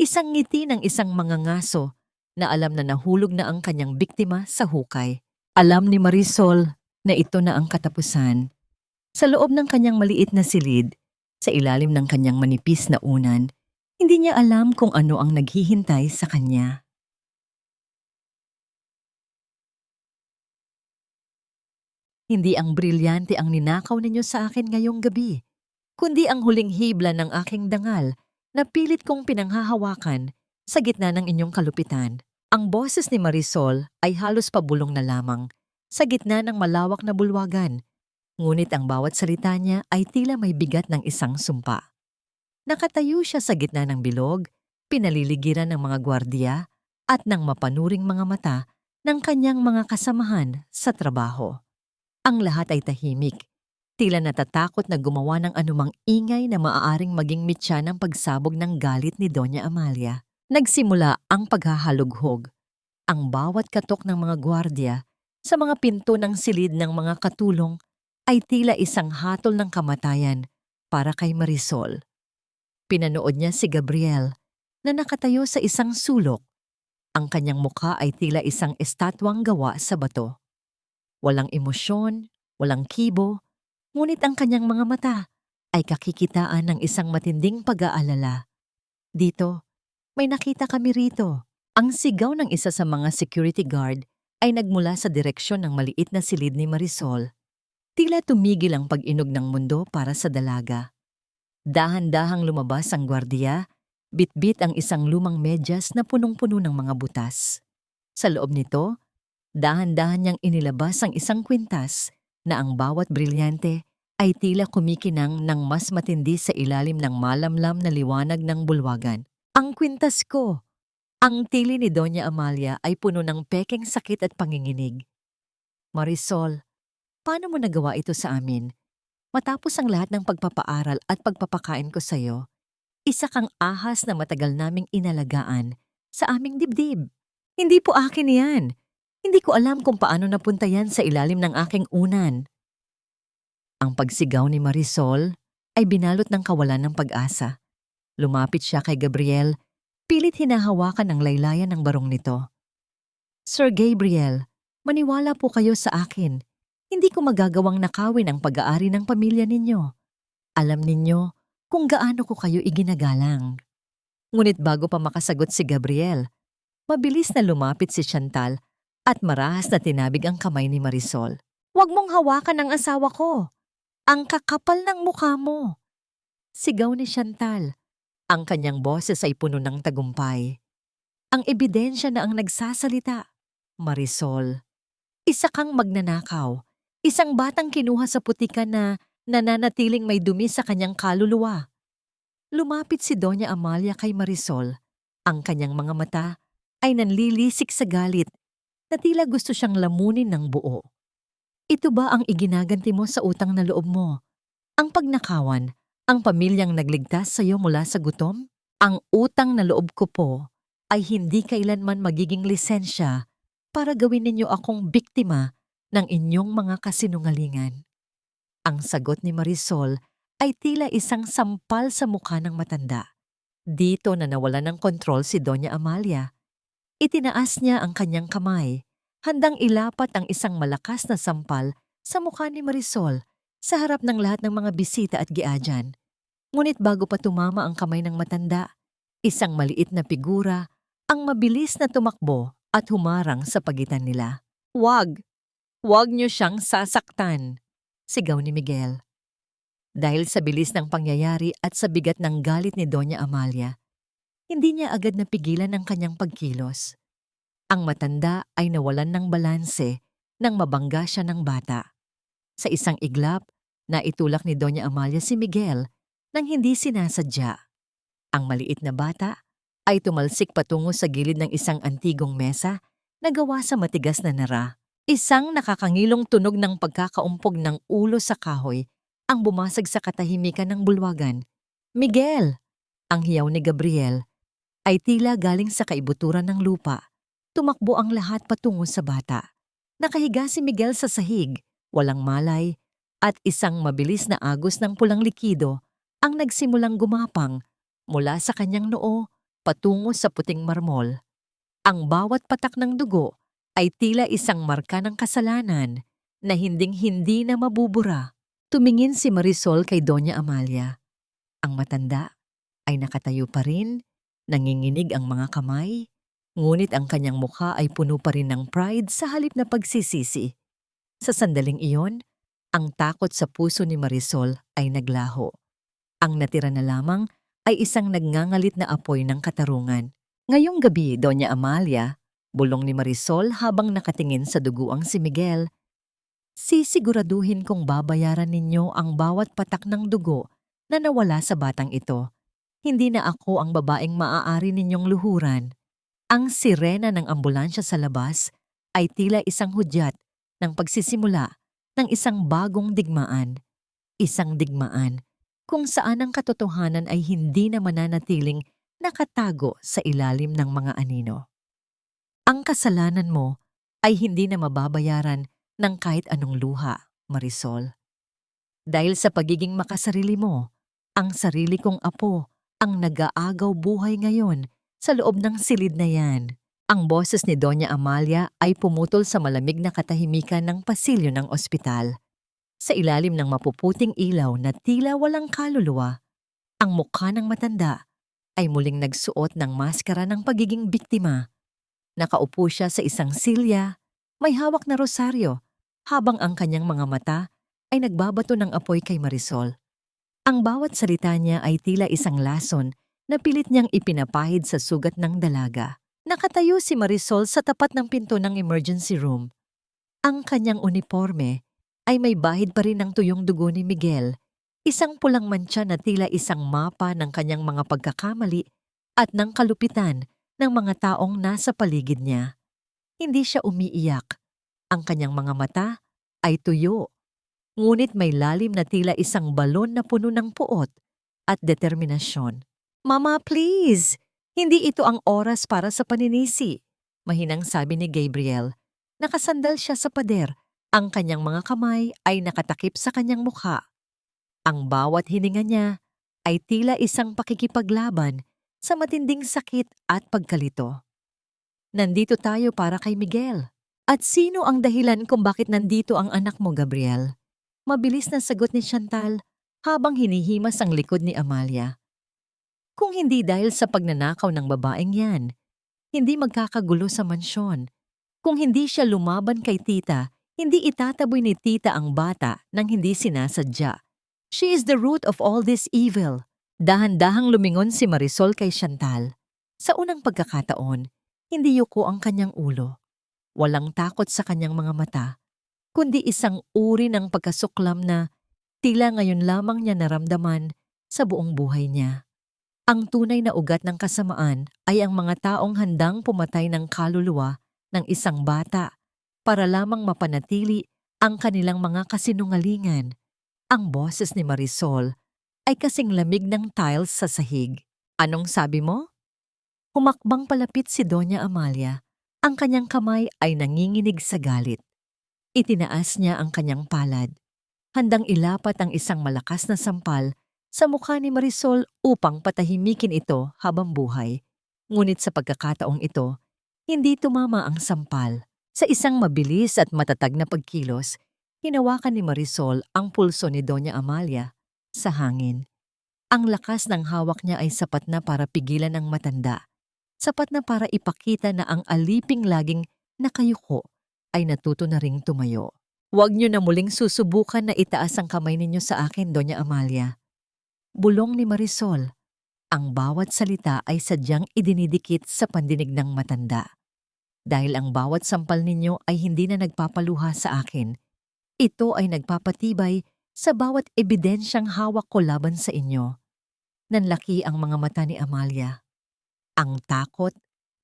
[SPEAKER 1] Isang ngiti ng isang mangangaso na alam na nahulog na ang kanyang biktima sa hukay. Alam ni Marisol na ito na ang katapusan. Sa loob ng kanyang maliit na silid, sa ilalim ng kanyang manipis na unan, hindi niya alam kung ano ang naghihintay sa kanya. Hindi ang brilyante ang ninakaw ninyo sa akin ngayong gabi, kundi ang huling hibla ng aking dangal na pilit kong pinanghahawakan sa gitna ng inyong kalupitan. Ang boses ni Marisol ay halos pabulong na lamang sa gitna ng malawak na bulwagan, ngunit ang bawat salita niya ay tila may bigat ng isang sumpa. Nakatayo siya sa gitna ng bilog, pinaliligiran ng mga gwardiya at ng mapanuring mga mata ng kanyang mga kasamahan sa trabaho. Ang lahat ay tahimik, tila natatakot na gumawa ng anumang ingay na maaaring maging mitya ng pagsabog ng galit ni Doña Amalia. Nagsimula ang paghahalughog. Ang bawat katok ng mga gwardiya sa mga pinto ng silid ng mga katulong ay tila isang hatol ng kamatayan para kay Marisol. Pinanood niya si Gabriel na nakatayo sa isang sulok. Ang kanyang mukha ay tila isang estatwang gawa sa bato. Walang emosyon, walang kibo, ngunit ang kanyang mga mata ay kakikitaan ng isang matinding pag-aalala. "Dito, may nakita kami rito." Ang sigaw ng isa sa mga security guard ay nagmula sa direksyon ng maliit na silid ni Marisol. Tila tumigil ang pag-inog ng mundo para sa dalaga. Dahan-dahang lumabas ang gwardiya, bitbit ang isang lumang medyas na punong-puno ng mga butas. Sa loob nito, dahan-dahan niyang inilabas ang isang kwintas na ang bawat brilyante ay tila kumikinang ng mas matindi sa ilalim ng malamlam na liwanag ng bulwagan. Ang kwintas ko! Ang tili ni Doña Amalia ay puno ng pekeng sakit at panginginig. Marisol, paano mo nagawa ito sa amin? Matapos ang lahat ng pagpapaaral at pagpapakain ko sa'yo, isa kang ahas na matagal naming inalagaan sa aming dibdib. Hindi po akin yan. Hindi ko alam kung paano napunta yan sa ilalim ng aking unan. Ang pagsigaw ni Marisol ay binalot ng kawalan ng pag-asa. Lumapit siya kay Gabriel, pilit hinahawakan ang laylayan ng barong nito. Sir Gabriel, maniwala po kayo sa akin. Hindi ko magagawang nakawin ang pag-aari ng pamilya ninyo. Alam ninyo kung gaano ko kayo iginagalang. Ngunit bago pa makasagot si Gabriel, mabilis na lumapit si Chantal at marahas na tinabig ang kamay ni Marisol. Huwag mong hawakan ang asawa ko. Ang kakapal ng mukha mo. Sigaw ni Chantal. Ang kanyang boses ay puno ng tagumpay. Ang ebidensya na ang nagsasalita. Marisol, isa kang magnanakaw. Isang batang kinuha sa putikan na nananatiling may dumi sa kanyang kaluluwa. Lumapit si Doña Amalia kay Marisol. Ang kanyang mga mata ay nanlilisik sa galit na tila gusto siyang lamunin ng buo. Ito ba ang iginaganti mo sa utang na loob mo? Ang pagnakawan, ang pamilyang nagligtas sa iyo mula sa gutom? Ang utang na loob ko po ay hindi kailanman magiging lisensya para gawin ninyo akong biktima ng inyong mga kasinungalingan. Ang sagot ni Marisol ay tila isang sampal sa mukha ng matanda. Dito na nawalan ng kontrol si Doña Amalia. Itinaas niya ang kanyang kamay, handang ilapat ang isang malakas na sampal sa mukha ni Marisol sa harap ng lahat ng mga bisita at giadyan. Ngunit bago pa tumama ang kamay ng matanda, isang maliit na figura ang mabilis na tumakbo at humarang sa pagitan nila. Wag! Wag niyo siyang sasaktan! Sigaw ni Miguel. Dahil sa bilis ng pangyayari at sa bigat ng galit ni Doña Amalia, hindi niya agad napigilan ang kanyang pagkilos. Ang matanda ay nawalan ng balanse nang mabangga siya ng bata. Sa isang iglap, naitulak ni Doña Amalia si Miguel nang hindi sinasadya. Ang maliit na bata ay tumalsik patungo sa gilid ng isang antigong mesa na gawa sa matigas na nara. Isang nakakangilong tunog ng pagkakaumpog ng ulo sa kahoy ang bumasag sa katahimikan ng bulwagan. Miguel! Ang hiyaw ni Gabriel ay tila galing sa kaibuturan ng lupa. Tumakbo ang lahat patungo sa bata. Nakahiga si Miguel sa sahig, walang malay, at isang mabilis na agos ng pulang likido ang nagsimulang gumapang mula sa kanyang noo patungo sa puting marmol. Ang bawat patak ng dugo ay tila isang marka ng kasalanan na hinding-hindi na mabubura. Tumingin si Marisol kay Doña Amalia. Ang matanda ay nakatayo pa rin, nanginginig ang mga kamay, ngunit ang kanyang mukha ay puno pa rin ng pride sa halip na pagsisisi. Sa sandaling iyon, ang takot sa puso ni Marisol ay naglaho. Ang natira na lamang ay isang nagngangalit na apoy ng katarungan. Ngayong gabi, Doña Amalia, bulong ni Marisol habang nakatingin sa duguang si Miguel, sisiguraduhin kong babayaran ninyo ang bawat patak ng dugo na nawala sa batang ito. Hindi na ako ang babaeng maaari ninyong luhuran. Ang sirena ng ambulansya sa labas ay tila isang hudyat ng pagsisimula ng isang bagong digmaan. Isang digmaan kung saan ang katotohanan ay hindi na mananatiling nakatago sa ilalim ng mga anino. Ang kasalanan mo ay hindi na mababayaran ng kahit anong luha, Marisol. Dahil sa pagiging makasarili mo, ang sarili kong apo ang nag-aagaw buhay ngayon sa loob ng silid na yan. Ang boses ni Doña Amalia ay pumutol sa malamig na katahimikan ng pasilyo ng ospital. Sa ilalim ng mapuputing ilaw na tila walang kaluluwa, ang mukha ng matanda ay muling nagsuot ng maskara ng pagiging biktima. Nakaupo siya sa isang silya, May hawak na rosaryo, habang ang kanyang mga mata ay nagbabato ng apoy kay Marisol. Ang bawat salita niya ay tila isang lason na pilit niyang ipinapahid sa sugat ng dalaga. Nakatayo si Marisol sa tapat ng pinto ng emergency room. Ang kanyang uniforme ay may bahid pa rin ng tuyong dugo ni Miguel, isang pulang mantsa na tila isang mapa ng kanyang mga pagkakamali at ng kalupitan ng mga taong nasa paligid niya. Hindi siya umiiyak. Ang kanyang mga mata ay tuyo, ngunit may lalim na tila isang balon na puno ng puot at determinasyon. "Mama, please! Hindi ito ang oras para sa paninisi," mahinang sabi ni Gabriel. Nakasandal siya sa pader. Ang kanyang mga kamay ay nakatakip sa kanyang mukha. Ang bawat hininga niya ay tila isang pakikipaglaban sa matinding sakit at pagkalito. "Nandito tayo para kay Miguel." "At sino ang dahilan kung bakit nandito ang anak mo, Gabriel?" Mabilis na sagot ni Chantal habang hinihimas ang likod ni Amalia. "Kung hindi dahil sa pagnanakaw ng babaeng yan, hindi magkakagulo sa mansyon. Kung hindi siya lumaban kay tita, hindi itataboy ni tita ang bata nang hindi sinasadya. She is the root of all this evil." Dahan-dahang lumingon si Marisol kay Chantal. Sa unang pagkakataon, hindi yuko ang kanyang ulo. Walang takot sa kanyang mga mata, kundi isang uri ng pagkasuklam na tila ngayon lamang niya naramdaman sa buong buhay niya. Ang tunay na ugat ng kasamaan ay ang mga taong handang pumatay ng kaluluwa ng isang bata para lamang mapanatili ang kanilang mga kasinungalingan. Ang boses ni Marisol ay kasing lamig ng tiles sa sahig. "Anong sabi mo?" Humakbang palapit si Doña Amalia. Ang kanyang kamay ay nanginginig sa galit. Itinaas niya ang kanyang palad. Handang ilapat ang isang malakas na sampal sa mukha ni Marisol upang patahimikin ito habang buhay. Ngunit sa pagkakataong ito, hindi tumama ang sampal. Sa isang mabilis at matatag na pagkilos, hinawakan ni Marisol ang pulso ni Doña Amalia sa hangin. Ang lakas ng hawak niya ay sapat na para pigilan ang matanda. Sapat na para ipakita na ang aliping laging nakayuko ay natuto na ring tumayo. "Huwag niyo na muling susubukan na itaas ang kamay ninyo sa akin, Doña Amalia." Bulong ni Marisol. Ang bawat salita ay sadyang idinidikit sa pandinig ng matanda. "Dahil ang bawat sampal ninyo ay hindi na nagpapaluha sa akin, ito ay nagpapatibay sa bawat ebidensyang hawak ko laban sa inyo." Nanlaki ang mga mata ni Amalia. Ang takot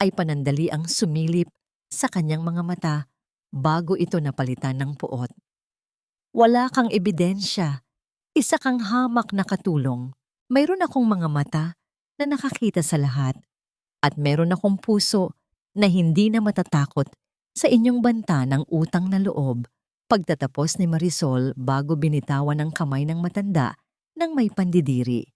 [SPEAKER 1] ay panandali ang sumilip sa kanyang mga mata bago ito napalitan ng puot. "Wala kang ebidensya. Isa kang hamak na katulong. Mayroon akong mga mata na nakakita sa lahat. At meron akong puso na hindi na matatakot sa inyong banta ng utang na loob." Pagtatapos ni Marisol bago binitawan ng kamay ng matanda nang may pandidiri.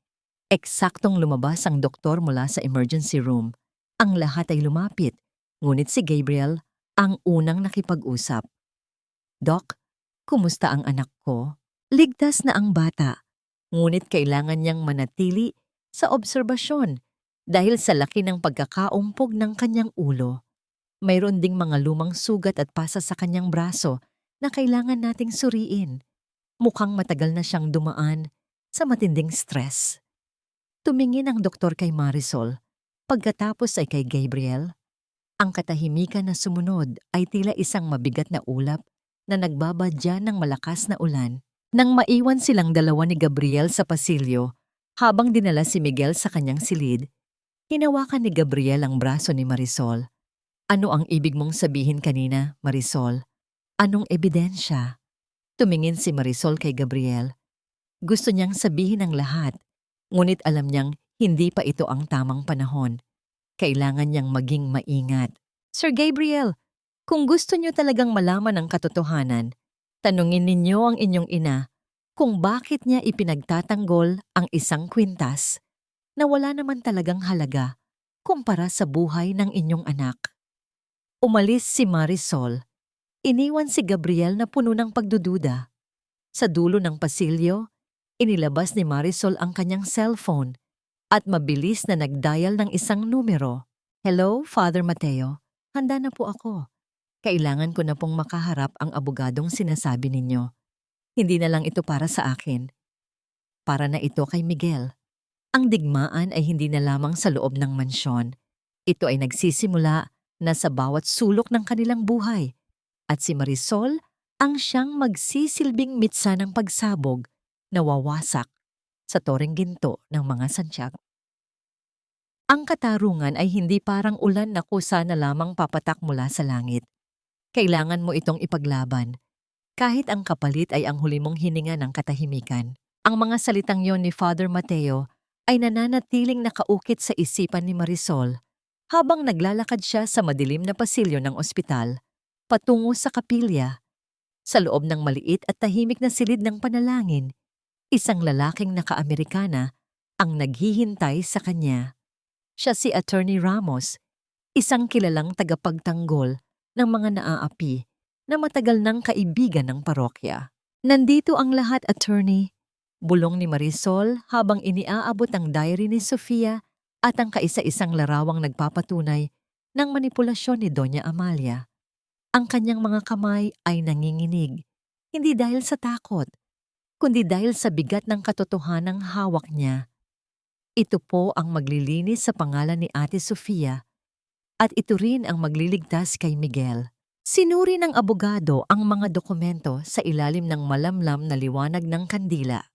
[SPEAKER 1] Eksaktong lumabas ang doktor mula sa emergency room. Ang lahat ay lumapit, ngunit si Gabriel ang unang nakipag-usap. "Doc, kumusta ang anak ko?" Ligtas na ang bata, ngunit kailangan niyang manatili sa obserbasyon dahil sa laki ng pagkakaumpog ng kanyang ulo. Mayroon ding mga lumang sugat at pasa sa kanyang braso na kailangan nating suriin. Mukhang matagal na siyang dumaan sa matinding stress. Tumingin ang doktor kay Marisol, pagkatapos ay kay Gabriel. Ang katahimikan na sumunod ay tila isang mabigat na ulap na nagbabadya ng malakas na ulan. Nang maiwan silang dalawa ni Gabriel sa pasilyo, habang dinala si Miguel sa kanyang silid, hinawakan ni Gabriel ang braso ni Marisol. "Ano ang ibig mong sabihin kanina, Marisol? Anong ebidensya?" Tumingin si Marisol kay Gabriel. Gusto niyang sabihin ang lahat, ngunit alam niyang hindi pa ito ang tamang panahon. Kailangan niyang maging maingat. "Sir Gabriel, kung gusto niyo talagang malaman ang katotohanan, tanungin ninyo ang inyong ina kung bakit niya ipinagtatanggol ang isang kwintas na wala naman talagang halaga kumpara sa buhay ng inyong anak." Umalis si Marisol. Iniwan si Gabriel na puno ng pagdududa. Sa dulo ng pasilyo, inilabas ni Marisol ang kanyang cellphone at mabilis na nagdial ng isang numero. "Hello, Father Mateo. Handa na po ako. Kailangan ko na pong makaharap ang abogadong sinasabi ninyo. Hindi na lang ito para sa akin. Para na ito kay Miguel. Ang digmaan ay hindi na lamang sa loob ng mansyon. Ito ay nagsisimula na sa bawat sulok ng kanilang buhay. At si Marisol ang siyang magsisilbing mitsa ng pagsabog na wawasak sa toreng ginto ng mga Santiago. Ang katarungan ay hindi parang ulan na kusa na lamang papatak mula sa langit. Kailangan mo itong ipaglaban. Kahit ang kapalit ay ang huli mong hininga ng katahimikan. Ang mga salitang yon ni Father Mateo ay nananatiling nakaukit sa isipan ni Marisol habang naglalakad siya sa madilim na pasilyo ng ospital, patungo sa kapilya. Sa loob ng maliit at tahimik na silid ng panalangin, isang lalaking naka-Amerikana ang naghihintay sa kanya. Siya si Attorney Ramos, isang kilalang tagapagtanggol ng mga naaapi na matagal ng kaibigan ng parokya. Nandito ang lahat, attorney. Bulong ni Marisol habang iniaabot ang diary ni Sofia at ang kaisa-isang larawang nagpapatunay ng manipulasyon ni Doña Amalia. Ang kanyang mga kamay ay nanginginig, hindi dahil sa takot, kundi dahil sa bigat ng katotohanang hawak niya. Ito po ang maglilinis sa pangalan ni Ate Sofia at ito rin ang magliligtas kay Miguel. Sinuri ng abogado ang mga dokumento sa ilalim ng malamlam na liwanag ng kandila.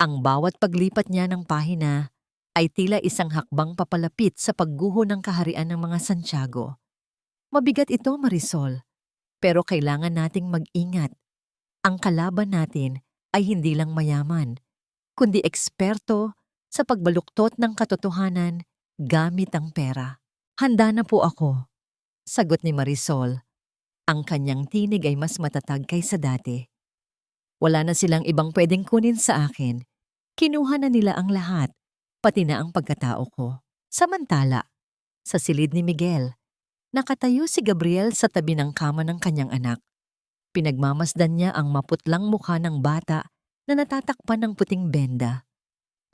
[SPEAKER 1] Ang bawat paglipat niya ng pahina ay tila isang hakbang papalapit sa pagguho ng kaharian ng mga Santiago. Mabigat ito, Marisol, pero kailangan nating mag-ingat. Ang kalaban natin ay hindi lang mayaman, kundi eksperto sa pagbaluktot ng katotohanan gamit ang pera. Handa na po ako, sagot ni Marisol. Ang kanyang tinig ay mas matatag kaysa dati. Wala na silang ibang pwedeng kunin sa akin. Kinuha na nila ang lahat, pati na ang pagkatao ko. Samantala, sa silid ni Miguel, nakatayo si Gabriel sa tabi ng kama ng kanyang anak. Pinagmamasdan niya ang maputlang mukha ng bata na natatakpan ng puting benda.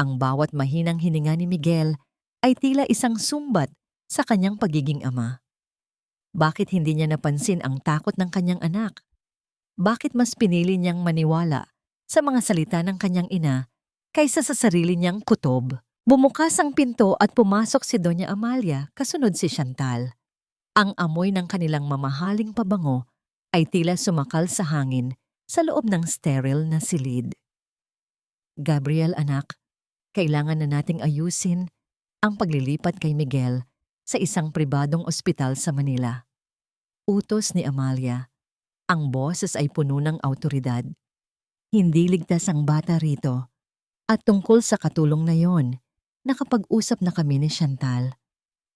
[SPEAKER 1] Ang bawat mahinang hininga ni Miguel ay tila isang sumbat sa kanyang pagiging ama. Bakit hindi niya napansin ang takot ng kanyang anak? Bakit mas pinili niyang maniwala sa mga salita ng kanyang ina kaysa sa sarili niyang kutob? Bumukas ang pinto at pumasok si Doña Amalia, kasunod si Chantal. Ang amoy ng kanilang mamahaling pabango ay tila sumakal sa hangin sa loob ng sterile na silid. Gabriel, anak, kailangan na nating ayusin ang paglilipat kay Miguel sa isang pribadong ospital sa Manila. Utos ni Amalia. Ang boses ay puno ng awtoridad. Hindi ligtas ang bata rito. At tungkol sa katulong na yon, nakapag-usap na kami ni Chantal.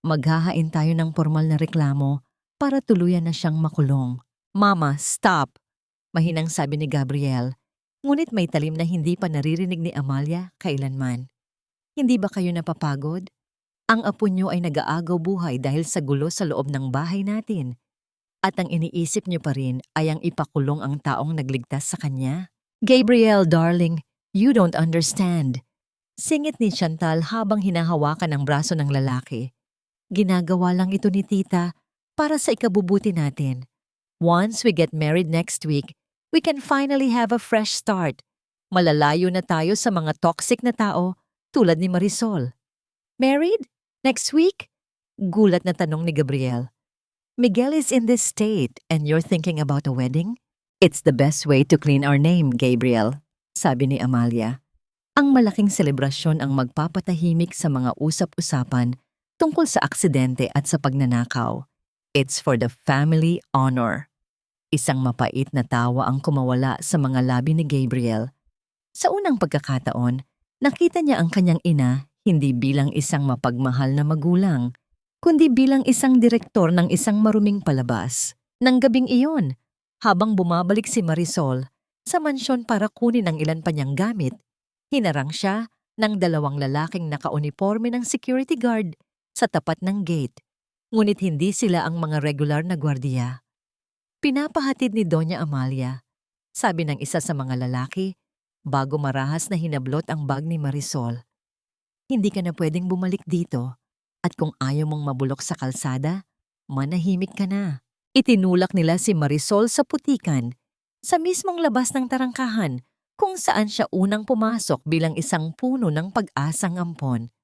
[SPEAKER 1] Maghahain tayo ng formal na reklamo para tuluyan na siyang makulong. Mama, stop! Mahinang sabi ni Gabriel, ngunit may talim na hindi pa naririnig ni Amalia kailanman. Hindi ba kayo napapagod? Ang apo niyo ay nag-aagaw buhay dahil sa gulo sa loob ng bahay natin. At ang iniisip niyo pa rin ay ang ipakulong ang taong nagligtas sa kanya? Gabriel, darling, you don't understand. Singit ni Chantal habang hinahawakan ang braso ng lalaki. Ginagawa lang ito ni tita para sa ikabubuti natin. Once we get married next week, we can finally have a fresh start. Malalayo na tayo sa mga toxic na tao tulad ni Marisol. Married? Next week? Gulat na tanong ni Gabriel. Miguel is in this state and you're thinking about a wedding? It's the best way to clean our name, Gabriel, sabi ni Amalia. Ang malaking selebrasyon ang magpapatahimik sa mga usap-usapan tungkol sa aksidente at sa pagnanakaw. It's for the family honor. Isang mapait na tawa ang kumawala sa mga labi ni Gabriel. Sa unang pagkakataon, nakita niya ang kanyang ina hindi bilang isang mapagmahal na magulang, kundi bilang isang direktor ng isang maruming palabas. Nang gabing iyon, habang bumabalik si Marisol sa mansyon para kunin ang ilan pa niyang gamit, hinarang siya ng dalawang lalaking nakauniforme ng security guard sa tapat ng gate, ngunit hindi sila ang mga regular na gwardiya. Pinapahatid ni Doña Amalia, sabi ng isa sa mga lalaki, bago marahas na hinablot ang bag ni Marisol. Hindi ka na pwedeng bumalik dito. At kung ayaw mong mabulok sa kalsada, manahimik ka na. Itinulak nila si Marisol sa putikan, sa mismong labas ng tarangkahan kung saan siya unang pumasok bilang isang puno ng pag-asang ampon.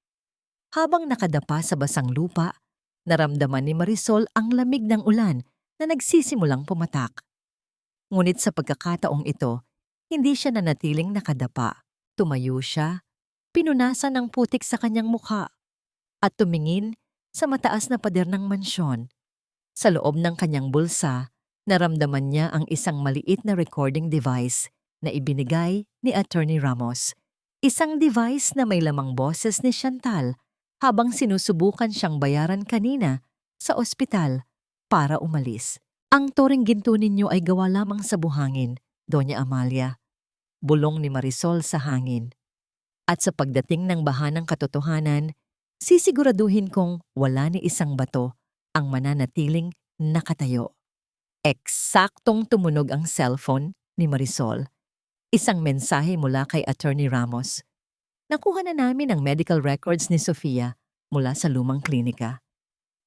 [SPEAKER 1] Habang nakadapa sa basang lupa, naramdaman ni Marisol ang lamig ng ulan na nagsisimulang pumatak. Ngunit sa pagkakataong ito, hindi siya nanatiling nakadapa. Tumayo siya, pinunasan ng putik sa kanyang mukha, at tumingin sa mataas na pader ng mansyon. Sa loob ng kanyang bulsa, naramdaman niya ang isang maliit na recording device na ibinigay ni Attorney Ramos. Isang device na may lamang boses ni Chantal habang sinusubukan siyang bayaran kanina sa ospital para umalis. Ang toring ginto ninyo ay gawa lamang sa buhangin, Doña Amalia. Bulong ni Marisol sa hangin. At sa pagdating ng bahanang katotohanan, sisiguraduhin kong wala ni isang bato ang mananatiling nakatayo. Eksaktong tumunog ang cellphone ni Marisol. Isang mensahe mula kay Attorney Ramos. Nakuha na namin ang medical records ni Sofia mula sa lumang klinika.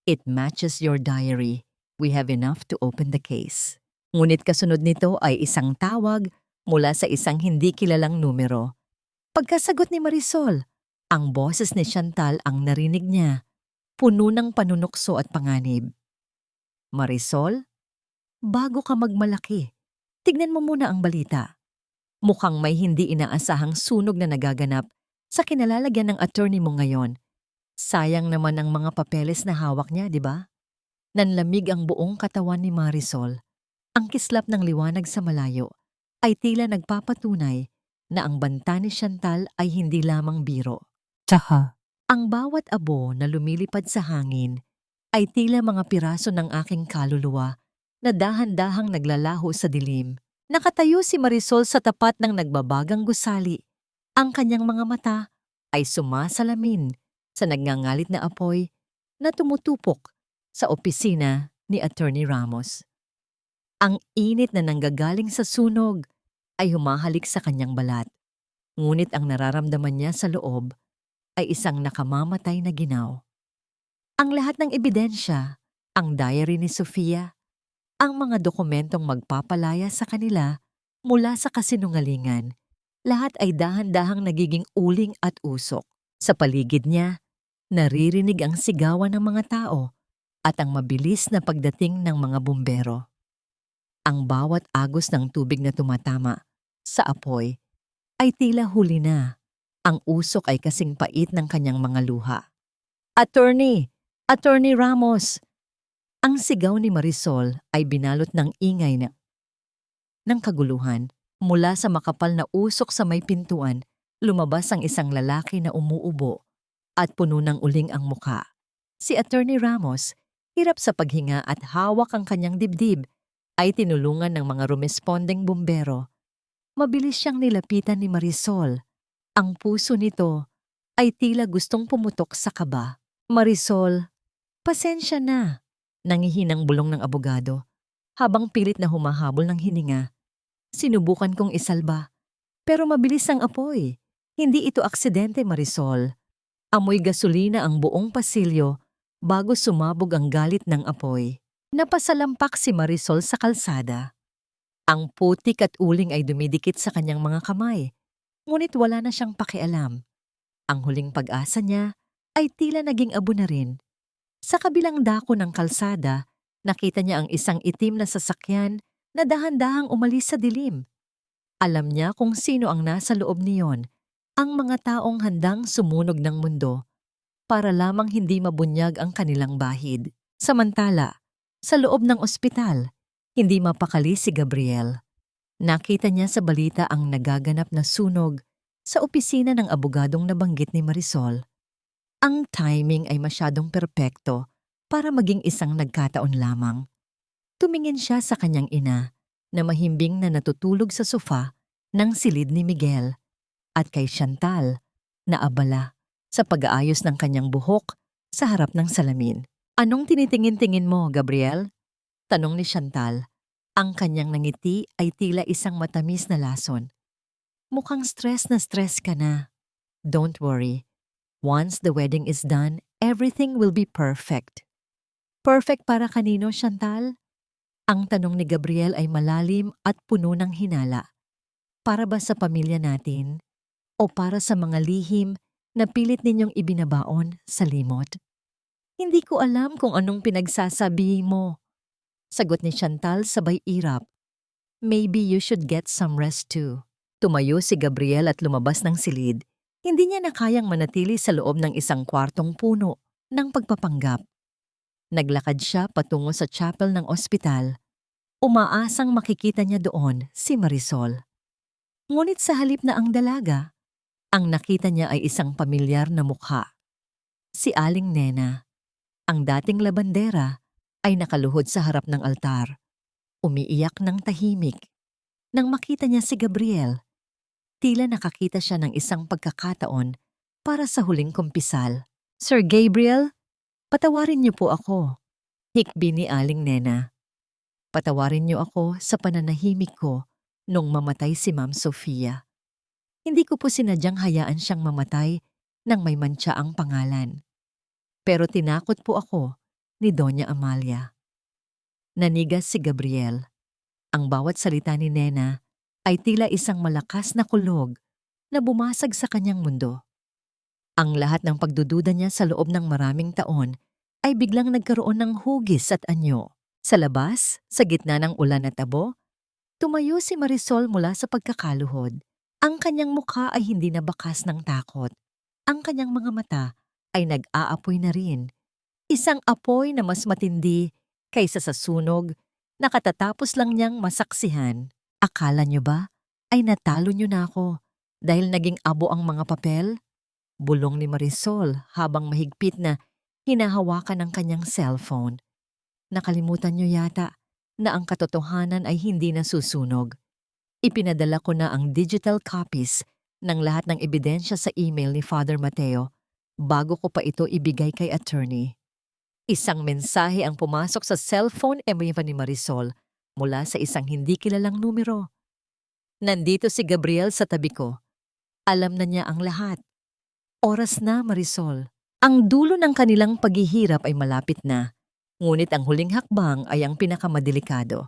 [SPEAKER 1] It matches your diary. We have enough to open the case. Ngunit kasunod nito ay isang tawag mula sa isang hindi kilalang numero. Pagkasagot ni Marisol, ang boses ni Chantal ang narinig niya, puno ng panunukso at panganib. Marisol, bago ka magmalaki, tignan mo muna ang balita. Mukhang may hindi inaasahang sunog na nagaganap sa kinalalagyan ng attorney mo ngayon. Sayang naman ang mga papeles na hawak niya, di ba? Nanlamig ang buong katawan ni Marisol. Ang kislap ng liwanag sa malayo ay tila nagpapatunay na ang banta ni Chantal ay hindi lamang biro. Tsaka, ang bawat abo na lumilipad sa hangin ay tila mga piraso ng aking kaluluwa na dahan-dahang naglalaho sa dilim. Nakatayo si Marisol sa tapat ng nagbabagang gusali. Ang kanyang mga mata ay sumasalamin sa nagngangalit na apoy na tumutupok sa opisina ni Attorney Ramos. Ang init na nanggagaling sa sunog ay humahalik sa kanyang balat. Ngunit ang nararamdaman niya sa loob ay isang nakamamatay na ginaw. Ang lahat ng ebidensya, ang diary ni Sofia, ang mga dokumentong magpapalaya sa kanila mula sa kasinungalingan, lahat ay dahan-dahang nagiging uling at usok. Sa paligid niya, naririnig ang sigawan ng mga tao at ang mabilis na pagdating ng mga bumbero. Ang bawat agos ng tubig na tumatama sa apoy ay tila huli na. Ang usok ay kasing pait ng kanyang mga luha. Attorney! Attorney Ramos! Ang sigaw ni Marisol ay binalot ng ingay ng kaguluhan. Mula sa makapal na usok sa may pintuan, lumabas ang isang lalaki na umuubo at puno ng uling ang muka. Si Attorney Ramos, hirap sa paghinga at hawak ang kanyang dibdib, ay tinulungan ng mga rumespondeng bumbero. Mabilis siyang nilapitan ni Marisol. Ang puso nito ay tila gustong pumutok sa kaba. Marisol, pasensya na, nangihinang bulong ng abogado. Habang pilit na humahabol ng hininga, sinubukan kong isalba. Pero mabilis ang apoy. Hindi ito aksidente, Marisol. Amoy gasolina ang buong pasilyo bago sumabog ang galit ng apoy. Napasalampak si Marisol sa kalsada. Ang putik at uling ay dumidikit sa kanyang mga kamay, ngunit wala na siyang pakialam. Ang huling pag-asa niya ay tila naging abo na rin. Sa kabilang dako ng kalsada, nakita niya ang isang itim na sasakyan na dahan-dahang umalis sa dilim. Alam niya kung sino ang nasa loob niyon, ang mga taong handang sumunog ng mundo para lamang hindi mabunyag ang kanilang bahid. Samantala, sa loob ng ospital, hindi mapakali si Gabriel. Nakita niya sa balita ang nagaganap na sunog sa opisina ng abogadong nabanggit ni Marisol. Ang timing ay masyadong perpekto para maging isang nagkataon lamang. Tumingin siya sa kanyang ina na mahimbing na natutulog sa sofa ng silid ni Miguel at kay Chantal na abala sa pag-aayos ng kanyang buhok sa harap ng salamin. Anong tinitingin-tingin mo, Gabriel? Tanong ni Chantal. Ang kanyang nangiti ay tila isang matamis na lason. Mukhang stress na stress ka na. Don't worry. Once the wedding is done, everything will be perfect. Perfect para kanino, Chantal? Ang tanong ni Gabriel ay malalim at puno ng hinala. Para ba sa pamilya natin o para sa mga lihim na pilit ninyong ibinabaon sa limot? Hindi ko alam kung anong pinagsasabi mo. Sagot ni Chantal sabay irap. Maybe you should get some rest too. Tumayo si Gabriel at lumabas ng silid. Hindi niya na kayang manatili sa loob ng isang kwartong puno ng pagpapanggap. Naglakad siya patungo sa chapel ng ospital. Umaasang makikita niya doon si Marisol. Ngunit sa halip na ang dalaga, ang nakita niya ay isang pamilyar na mukha. Si Aling Nena, ang dating labandera, ay nakaluhod sa harap ng altar. Umiiyak ng tahimik. Nang makita niya si Gabriel, tila nakakita siya ng isang pagkakataon para sa huling kumpisal. Sir Gabriel, patawarin niyo po ako. Hikbi ni Aling Nena. Patawarin niyo ako sa pananahimik ko nung mamatay si Ma'am Sofia. Hindi ko po sinadyang hayaan siyang mamatay nang may mantsa ang pangalan. Pero tinakot po ako ni Doña Amalia. Nanigas si Gabriel. Ang bawat salita ni Nena ay tila isang malakas na kulog na bumasag sa kanyang mundo. Ang lahat ng pagdududa niya sa loob ng maraming taon ay biglang nagkaroon ng hugis at anyo. Sa labas, sa gitna ng ulan at abo, tumayo si Marisol mula sa pagkakaluhod. Ang kanyang mukha ay hindi na bakas ng takot. Ang kanyang mga mata ay nag-aapoy na rin. Isang apoy na mas matindi kaysa sa sunog na katatapos lang niyang masaksihan. Akala niyo ba ay natalo niyo na ako dahil naging abo ang mga papel? Bulong ni Marisol habang mahigpit na hinahawakan ang kanyang cellphone. Nakalimutan niyo yata na ang katotohanan ay hindi nasusunog. Ipinadala ko na ang digital copies ng lahat ng ebidensya sa email ni Father Mateo bago ko pa ito ibigay kay attorney. Isang mensahe ang pumasok sa cellphone ni Marisol mula sa isang hindi kilalang numero. Nandito si Gabriel sa tabi ko. Alam na niya ang lahat. Oras na, Marisol. Ang dulo ng kanilang paghihirap ay malapit na. Ngunit ang huling hakbang ay ang pinakamadelikado.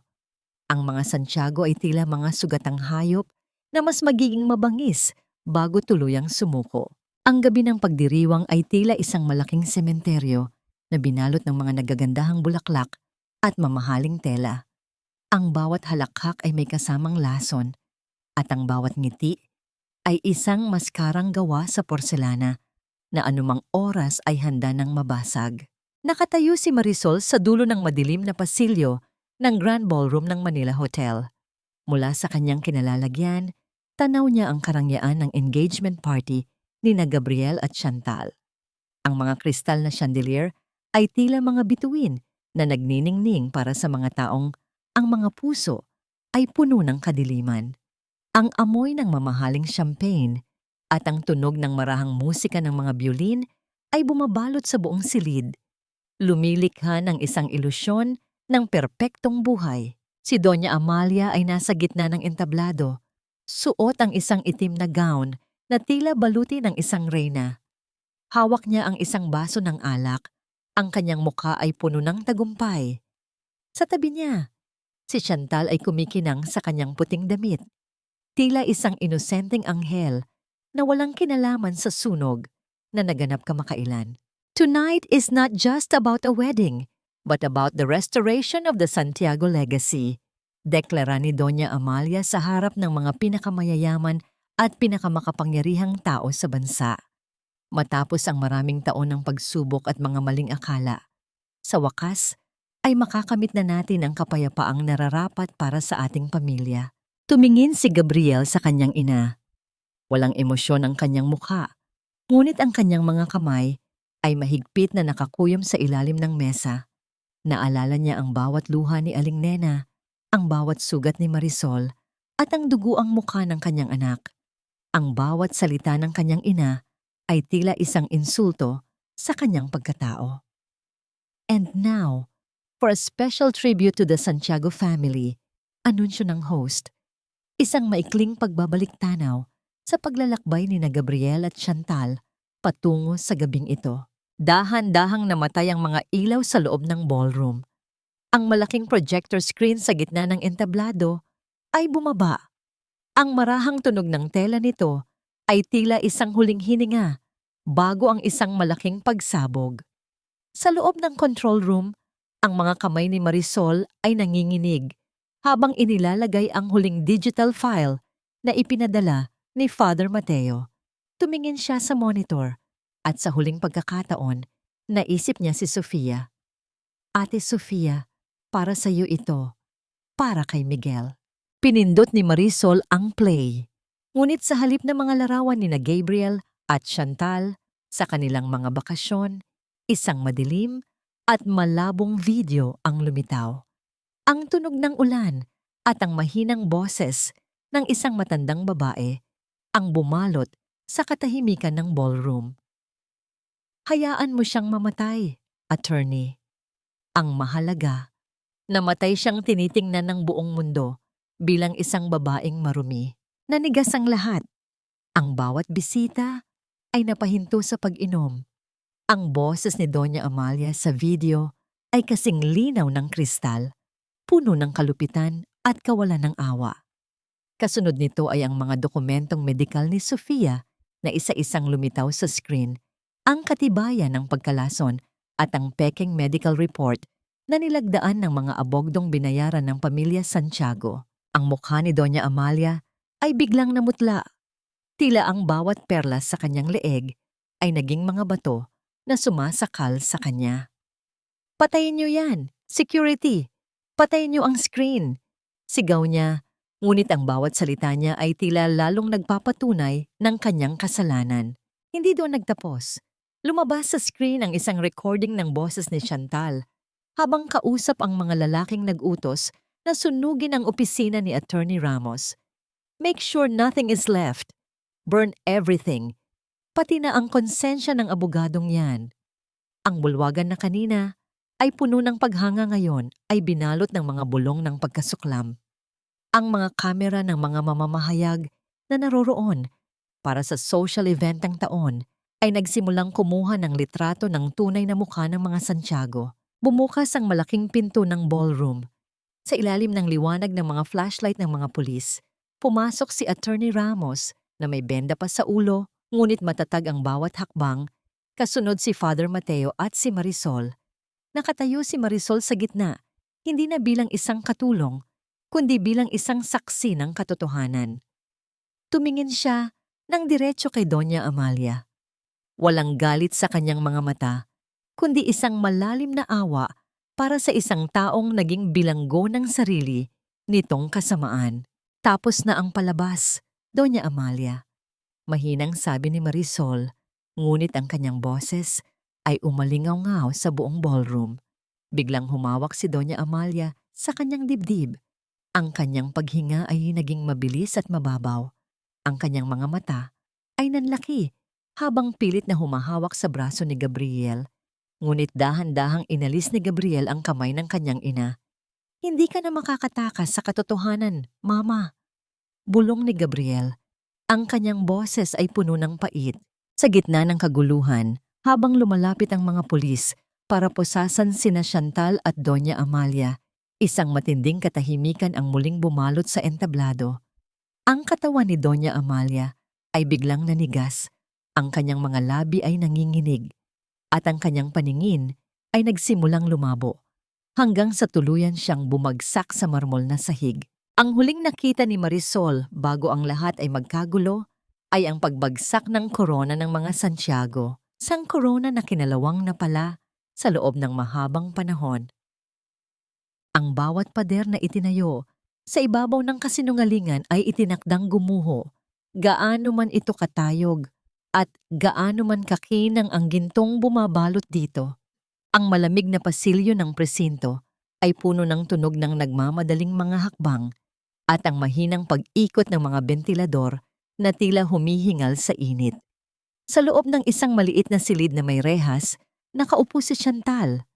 [SPEAKER 1] Ang mga Santiago ay tila mga sugatang hayop na mas magiging mabangis bago tuluyang sumuko. Ang gabi ng pagdiriwang ay tila isang malaking sementeryo na binalot ng mga nagagandahang bulaklak at mamahaling tela. Ang bawat halakhak ay may kasamang lason at ang bawat ngiti ay isang maskarang gawa sa porselana na anumang oras ay handa ng mabasag. Nakatayo si Marisol sa dulo ng madilim na pasilyo ng Grand Ballroom ng Manila Hotel. Mula sa kanyang kinalalagyan, tanaw niya ang karangyaan ng engagement party ni na Gabriel at Chantal. Ang mga kristal na chandelier ay tila mga bituin na nagniningning para sa mga taong ang mga puso ay puno ng kadiliman. Ang amoy ng mamahaling champagne at ang tunog ng marahang musika ng mga biolin ay bumabalot sa buong silid. Lumilikha ng isang ilusyon ng perpektong buhay. Si Doña Amalia ay nasa gitna ng entablado. Suot ang isang itim na gown na tila baluti ng isang reyna. Hawak niya ang isang baso ng alak. Ang kanyang mukha ay puno ng tagumpay. Sa tabi niya, si Chantal ay kumikinang sa kanyang puting damit. Tila isang inosenteng anghel na walang kinalaman sa sunog na naganap kamakailan. Tonight is not just about a wedding, but about the restoration of the Santiago legacy. Deklara ni Doña Amalia sa harap ng mga pinakamayayaman at pinakamakapangyarihang tao sa bansa. Matapos ang maraming taon ng pagsubok at mga maling akala, sa wakas ay makakamit na natin ang kapayapaang nararapat para sa ating pamilya. Tumingin si Gabriel sa kanyang ina. Walang emosyon ang kanyang mukha, ngunit ang kanyang mga kamay ay mahigpit na nakakuyom sa ilalim ng mesa. Naalala niya ang bawat luha ni Aling Nena, ang bawat sugat ni Marisol, at ang duguang mukha ng kanyang anak. Ang bawat salita ng kanyang ina ay tila isang insulto sa kanyang pagkatao. And now, for a special tribute to the Santiago family, anunsyo ng host, isang maikling pagbabalik-tanaw sa paglalakbay ni na Gabriel at Chantal patungo sa gabing ito. Dahan-dahang namatay ang mga ilaw sa loob ng ballroom. Ang malaking projector screen sa gitna ng entablado ay bumaba. Ang marahang tunog ng tela nito ay tila isang huling hininga bago ang isang malaking pagsabog. Sa loob ng control room, ang mga kamay ni Marisol ay nanginginig habang inilalagay ang huling digital file na ipinadala ni Father Mateo. Tumingin siya sa monitor at sa huling pagkakataon, naisip niya si Sofia. Ate Sofia, para sa iyo ito, para kay Miguel. Pinindot ni Marisol ang play. Ngunit sa halip na mga larawan ni na Gabriel at Chantal sa kanilang mga bakasyon, isang madilim at malabong video ang lumitaw. Ang tunog ng ulan at ang mahinang boses ng isang matandang babae ang bumalot sa katahimikan ng ballroom. Hayaan mo siyang mamatay, attorney. Ang mahalaga, namatay siyang tinitingnan ng buong mundo bilang isang babaeng marumi. Nanigas ang lahat. Ang bawat bisita ay napahinto sa pag-inom. Ang boses ni Doña Amalia sa video ay kasing linaw ng kristal, puno ng kalupitan at kawalan ng awa. Kasunod nito ay ang mga dokumentong medikal ni Sofia na isa-isang lumitaw sa screen, ang katibayan ng pagkalason at ang peking medical report na nilagdaan ng mga abogdong binayaran ng pamilya Santiago. Ang mukha ni Doña Amalia ay biglang namutla. Tila ang bawat perlas sa kanyang leeg ay naging mga bato na sumasakal sa kanya. Patayin niyo yan! Security! Patayin niyo ang screen! Sigaw niya, ngunit ang bawat salita niya ay tila lalong nagpapatunay ng kanyang kasalanan. Hindi doon nagtapos. Lumabas sa screen ang isang recording ng boses ni Chantal habang kausap ang mga lalaking nag-utos na sunugin ang opisina ni Attorney Ramos. Make sure nothing is left. Burn everything. Pati na ang konsensya ng abogadong yan. Ang bulwagan na kanina ay puno ng paghanga ngayon ay binalot ng mga bulong ng pagkasuklam. Ang mga kamera ng mga mamamahayag na naroroon para sa social event ng taon ay nagsimulang kumuha ng litrato ng tunay na mukha ng mga Santiago. Bumukas ang malaking pinto ng ballroom. Sa ilalim ng liwanag ng mga flashlight ng mga pulis, pumasok si Attorney Ramos na may benda pa sa ulo, ngunit matatag ang bawat hakbang, kasunod si Father Mateo at si Marisol. Nakatayo si Marisol sa gitna, hindi na bilang isang katulong, kundi bilang isang saksi ng katotohanan. Tumingin siya ng diretso kay Doña Amalia. Walang galit sa kanyang mga mata, kundi isang malalim na awa para sa isang taong naging bilanggo ng sarili nitong kasamaan. Tapos na ang palabas, Doña Amalia. Mahinang sabi ni Marisol, ngunit ang kanyang boses ay umalingaw-ngaw sa buong ballroom. Biglang humawak si Doña Amalia sa kanyang dibdib. Ang kanyang paghinga ay naging mabilis at mababaw. Ang kanyang mga mata ay nanlaki habang pilit na humahawak sa braso ni Gabriel. Ngunit dahan-dahang inalis ni Gabriel ang kamay ng kanyang ina. Hindi ka na makakatakas sa katotohanan, Mama. Bulong ni Gabriel. Ang kanyang boses ay puno ng pait. Sa gitna ng kaguluhan, habang lumalapit ang mga pulis para pusasan sina Chantal at Doña Amalia, isang matinding katahimikan ang muling bumalot sa entablado. Ang katawan ni Doña Amalia ay biglang nanigas, ang kanyang mga labi ay nanginginig, at ang kanyang paningin ay nagsimulang lumabo, hanggang sa tuluyan siyang bumagsak sa marmol na sahig. Ang huling nakita ni Marisol bago ang lahat ay magkagulo ay ang pagbagsak ng korona ng mga Santiago, sang korona na kinalawang na pala sa loob ng mahabang panahon. Ang bawat pader na itinayo sa ibabaw ng kasinungalingan ay itinakdang gumuho, gaano man ito katayog at gaano man kakinang ang gintong bumabalot dito. Ang malamig na pasilyo ng presinto ay puno ng tunog ng nagmamadaling mga hakbang at ang mahinang pag-ikot ng mga bentilador na tila humihingal sa init. Sa loob ng isang maliit na silid na may rehas, nakaupo si Chantal.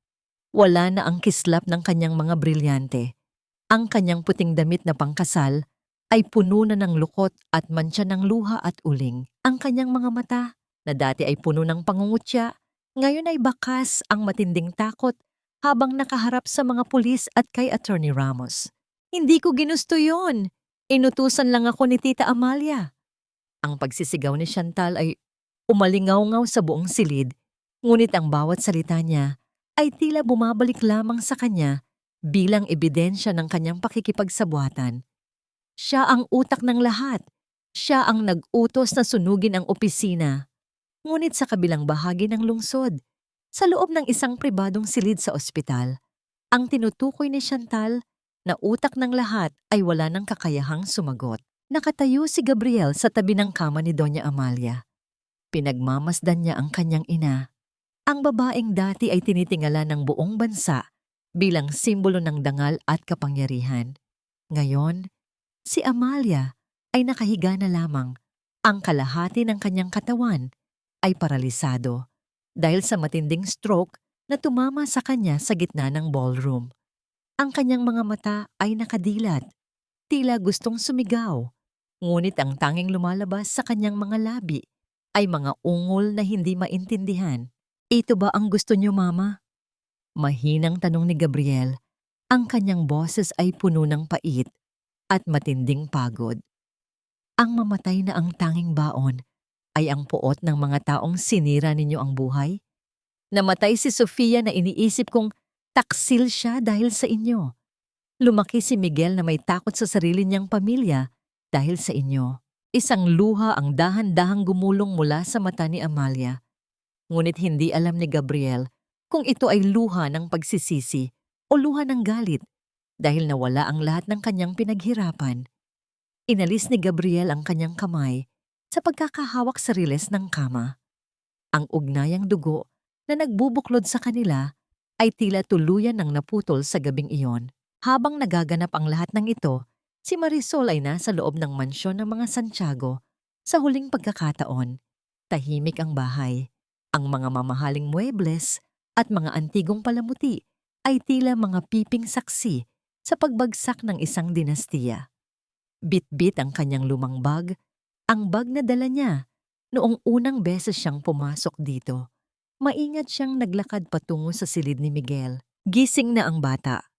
[SPEAKER 1] Wala na ang kislap ng kanyang mga brilyante. Ang kanyang puting damit na pangkasal ay puno na ng lukot at mantsa ng luha at uling. Ang kanyang mga mata, na dati ay puno ng pangungutya, ngayon ay bakas ang matinding takot habang nakaharap sa mga pulis at kay Attorney Ramos. Hindi ko ginusto yon. Inutusan lang ako ni Tita Amalia. Ang pagsisigaw ni Chantal ay umalingaw-ngaw sa buong silid, ngunit ang bawat salita niya ay tila bumabalik lamang sa kanya bilang ebidensya ng kanyang pakikipagsabwatan. Siya ang utak ng lahat. Siya ang nag-utos na sunugin ang opisina. Ngunit sa kabilang bahagi ng lungsod, sa loob ng isang pribadong silid sa ospital, ang tinutukoy ni Chantal na utak ng lahat ay wala ng kakayahang sumagot. Nakatayo si Gabriel sa tabi ng kama ni Doña Amalia. Pinagmamasdan niya ang kanyang ina. Ang babaeng dati ay tinitingala ng buong bansa bilang simbolo ng dangal at kapangyarihan. Ngayon, si Amalia ay nakahiga na lamang. Ang kalahati ng kanyang katawan ay paralisado dahil sa matinding stroke na tumama sa kanya sa gitna ng ballroom. Ang kanyang mga mata ay nakadilat, tila gustong sumigaw, ngunit ang tanging lumalabas sa kanyang mga labi ay mga ungol na hindi maintindihan. Ito ba ang gusto niyo, Mama? Mahinang tanong ni Gabriel. Ang kanyang boses ay puno ng pait at matinding pagod. Ang mamatay na ang tanging baon ay ang puot ng mga taong sinira ninyo ang buhay? Namatay si Sofia na iniisip kong taksil siya dahil sa inyo. Lumaki si Miguel na may takot sa sarili niyang pamilya dahil sa inyo. Isang luha ang dahan-dahang gumulong mula sa mata ni Amalia. Ngunit hindi alam ni Gabriel kung ito ay luha ng pagsisisi o luha ng galit dahil nawala ang lahat ng kanyang pinaghirapan. Inalis ni Gabriel ang kanyang kamay sa pagkakahawak sa riles ng kama. Ang ugnayang dugo na nagbubuklod sa kanila ay tila tuluyan ng naputol sa gabing iyon. Habang nagaganap ang lahat ng ito, si Marisol ay nasa loob ng mansyon ng mga Santiago. Sa huling pagkakataon, tahimik ang bahay. Ang mga mamahaling muebles at mga antigong palamuti ay tila mga piping saksi sa pagbagsak ng isang dinastiya. Bit-bit ang kanyang lumang bag, ang bag na dala niya noong unang beses siyang pumasok dito. Maingat siyang naglakad patungo sa silid ni Miguel. Gising na ang bata.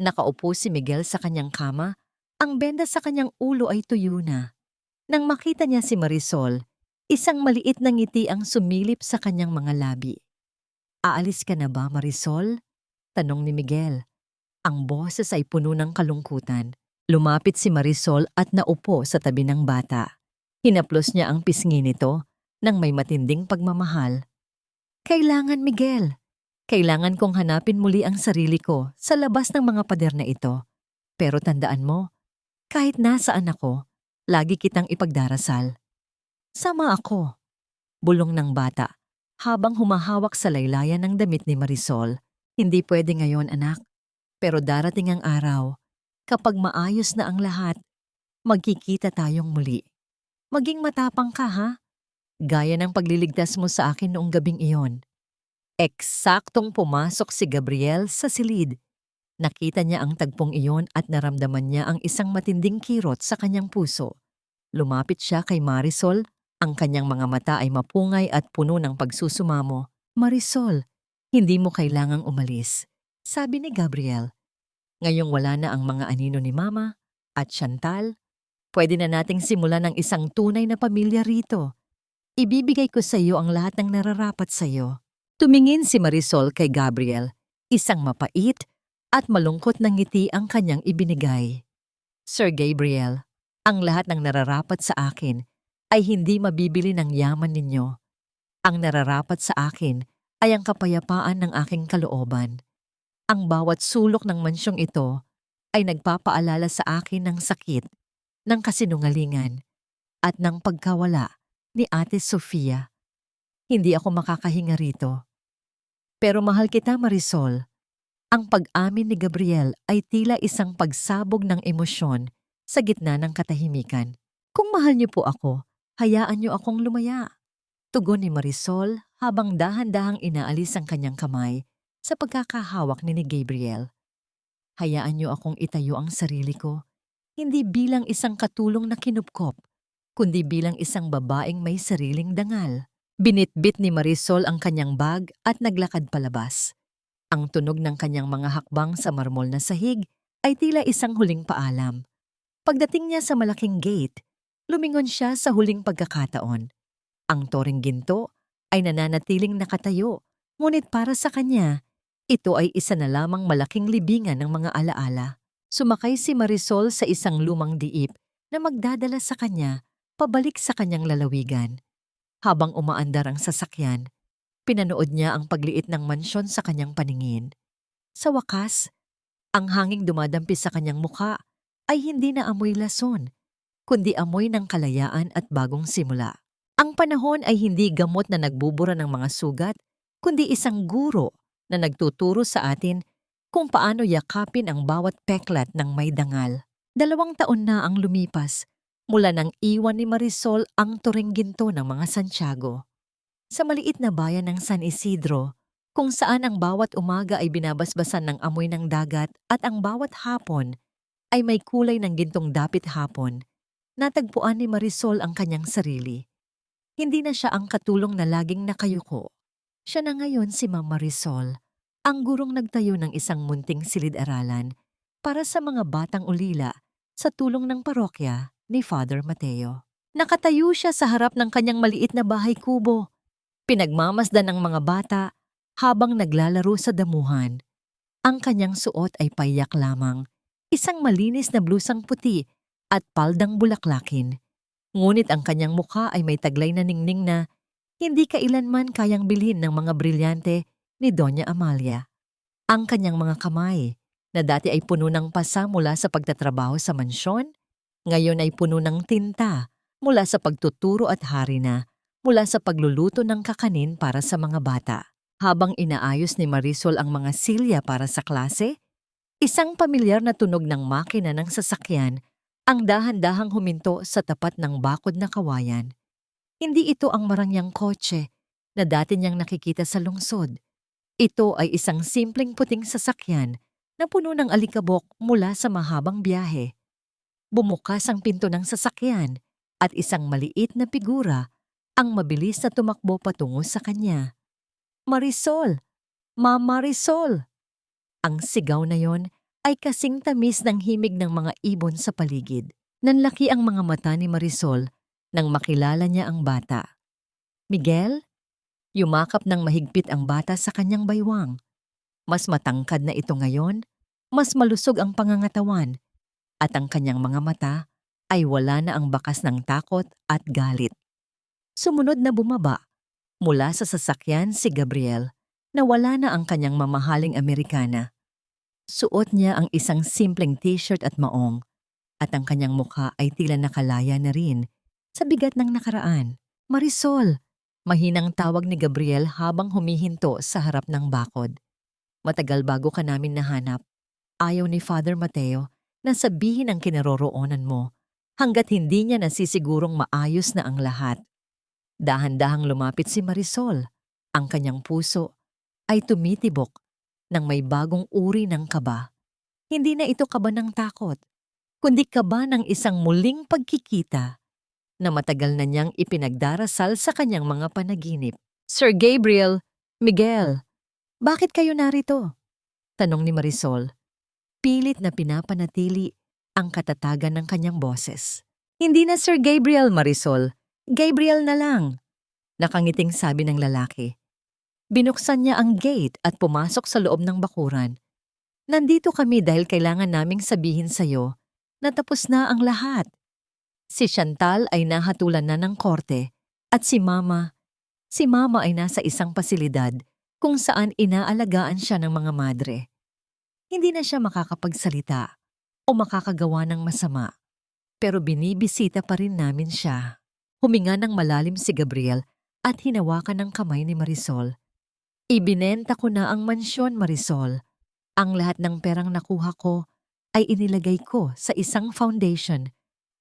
[SPEAKER 1] Nakaupo si Miguel sa kanyang kama, ang benda sa kanyang ulo ay tuyo na. Nang makita niya si Marisol, isang maliit na ngiti ang sumilip sa kanyang mga labi. "Aalis ka na ba, Marisol?" tanong ni Miguel. Ang boses ay puno ng kalungkutan. Lumapit si Marisol at naupo sa tabi ng bata. Hinaplos niya ang pisngi nito nang may matinding pagmamahal. "Kailangan, Miguel. Kailangan kong hanapin muli ang sarili ko sa labas ng mga pader na ito. Pero tandaan mo, kahit nasaan ako, lagi kitang ipagdarasal." "Sama ako," bulong ng bata, habang humahawak sa laylayan ng damit ni Marisol. "Hindi pwede ngayon, anak. Pero darating ang araw, kapag maayos na ang lahat, magkikita tayong muli. Maging matapang ka, ha? Gaya ng pagliligtas mo sa akin noong gabing iyon." Eksaktong pumasok si Gabriel sa silid. Nakita niya ang tagpong iyon at naramdaman niya ang isang matinding kirot sa kanyang puso. Lumapit siya kay Marisol. Ang kanyang mga mata ay mapungay at puno ng pagsusumamo. "Marisol, hindi mo kailangang umalis," sabi ni Gabriel. "Ngayong wala na ang mga anino ni Mama at Chantal, pwede na nating simulan ng isang tunay na pamilya rito. Ibibigay ko sa iyo ang lahat ng nararapat sa iyo." Tumingin si Marisol kay Gabriel. Isang mapait at malungkot na ngiti ang kanyang ibinigay. "Sir Gabriel, ang lahat ng nararapat sa akin ay hindi mabibili ng yaman ninyo. Ang nararapat sa akin ay ang kapayapaan ng aking kalooban. Ang bawat sulok ng mansyong ito ay nagpapaalala sa akin ng sakit, ng kasinungalingan, at ng pagkawala ni Ate Sofia. Hindi ako makakahinga rito. Pero mahal kita, Marisol." Ang pag-amin ni Gabriel ay tila isang pagsabog ng emosyon sa gitna ng katahimikan. "Kung mahal niyo po ako, hayaan niyo akong lumaya," tugon ni Marisol habang dahan-dahang inaalis ang kanyang kamay sa pagkakahawak ni Gabriel. "Hayaan niyo akong itayo ang sarili ko, hindi bilang isang katulong na kinupkop, kundi bilang isang babaeng may sariling dangal." Binitbit ni Marisol ang kanyang bag at naglakad palabas. Ang tunog ng kanyang mga hakbang sa marmol na sahig ay tila isang huling paalam. Pagdating niya sa malaking gate, lumingon siya sa huling pagkakataon. Ang toring ginto ay nananatiling nakatayo, ngunit para sa kanya, ito ay isa na lamang malaking libingan ng mga alaala. Sumakay si Marisol sa isang lumang diip na magdadala sa kanya pabalik sa kanyang lalawigan. Habang umaandar ang sasakyan, pinanood niya ang pagliit ng mansyon sa kanyang paningin. Sa wakas, ang hanging dumadampi sa kanyang muka ay hindi na amoy lason, kundi amoy ng kalayaan at bagong simula. Ang panahon ay hindi gamot na nagbubura ng mga sugat, kundi isang guro na nagtuturo sa atin kung paano yakapin ang bawat peklat ng may dangal. 2 taon na ang lumipas mula nang iwan ni Marisol ang turing ginto ng mga Santiago. Sa maliit na bayan ng San Isidro, kung saan ang bawat umaga ay binabasbasan ng amoy ng dagat at ang bawat hapon ay may kulay ng gintong dapit hapon, natagpuan ni Marisol ang kanyang sarili. Hindi na siya ang katulong na laging nakayuko. Siya na ngayon si Ma'am Marisol, ang gurong nagtayo ng isang munting silid-aralan para sa mga batang ulila sa tulong ng parokya ni Father Mateo. Nakatayo siya sa harap ng kanyang maliit na bahay kubo, pinagmamasdan ng mga bata habang naglalaro sa damuhan. Ang kanyang suot ay payak lamang, isang malinis na blusang puti at paldang bulaklakin. Ngunit ang kanyang mukha ay may taglay na ningning na hindi kailanman kayang bilhin ng mga brilyante ni Doña Amalia. Ang kanyang mga kamay, na dati ay puno ng pasa mula sa pagtatrabaho sa mansyon, ngayon ay puno ng tinta mula sa pagtuturo at harina mula sa pagluluto ng kakanin para sa mga bata. Habang inaayos ni Marisol ang mga silya para sa klase, isang pamilyar na tunog ng makina ng sasakyan ang dahan-dahang huminto sa tapat ng bakod na kawayan. Hindi ito ang marangyang kotse na dati niyang nakikita sa lungsod. Ito ay isang simpleng puting sasakyan na puno ng alikabok mula sa mahabang biyahe. Bumukas ang pinto ng sasakyan at isang maliit na figura ang mabilis na tumakbo patungo sa kanya. Marisol! Ma Marisol! Ang sigaw na yon ay kasing tamis ng himig ng mga ibon sa paligid. Nanlaki ang mga mata ni Marisol nang makilala niya ang bata. Miguel? Yumakap ng mahigpit ang bata sa kanyang baywang. Mas matangkad na ito ngayon, mas malusog ang pangangatawan, at ang kanyang mga mata ay wala na ang bakas ng takot at galit. Sumunod na bumaba mula sa sasakyan si Gabriel na wala na ang kanyang mamahaling Amerikana. Suot niya ang isang simpleng t-shirt at maong, at ang kanyang mukha ay tila nakalaya na rin sa bigat ng nakaraan. Marisol! Mahinang tawag ni Gabriel habang humihinto sa harap ng bakod. Matagal bago ka namin nahanap. Ayaw ni Father Mateo na sabihin ang kinaroroonan mo hanggat hindi niya nasisigurong maayos na ang lahat. Dahan-dahang lumapit si Marisol. Ang kanyang puso ay tumitibok ng may bagong uri ng kaba. Hindi na ito kaba ng takot, kundi kaba ng isang muling pagkikita na matagal na niyang ipinagdarasal sa kanyang mga panaginip. Sir Gabriel, Miguel, bakit kayo narito? Tanong ni Marisol. Pilit na pinapanatili ang katatagan ng kanyang boses. Hindi na Sir Gabriel, Marisol. Gabriel na lang. Nakangiting sabi ng lalaki. Binuksan niya ang gate at pumasok sa loob ng bakuran. Nandito kami dahil kailangan naming sabihin sa'yo na tapos na ang lahat. Si Chantal ay nahatulan na ng korte at si Mama ay nasa isang pasilidad kung saan inaalagaan siya ng mga madre. Hindi na siya makakapagsalita o makakagawa ng masama, pero binibisita pa rin namin siya. Huminga ng malalim si Gabriel at hinawakan ng kamay ni Marisol. Ibinenta ko na ang mansyon, Marisol. Ang lahat ng perang nakuha ko ay inilagay ko sa isang foundation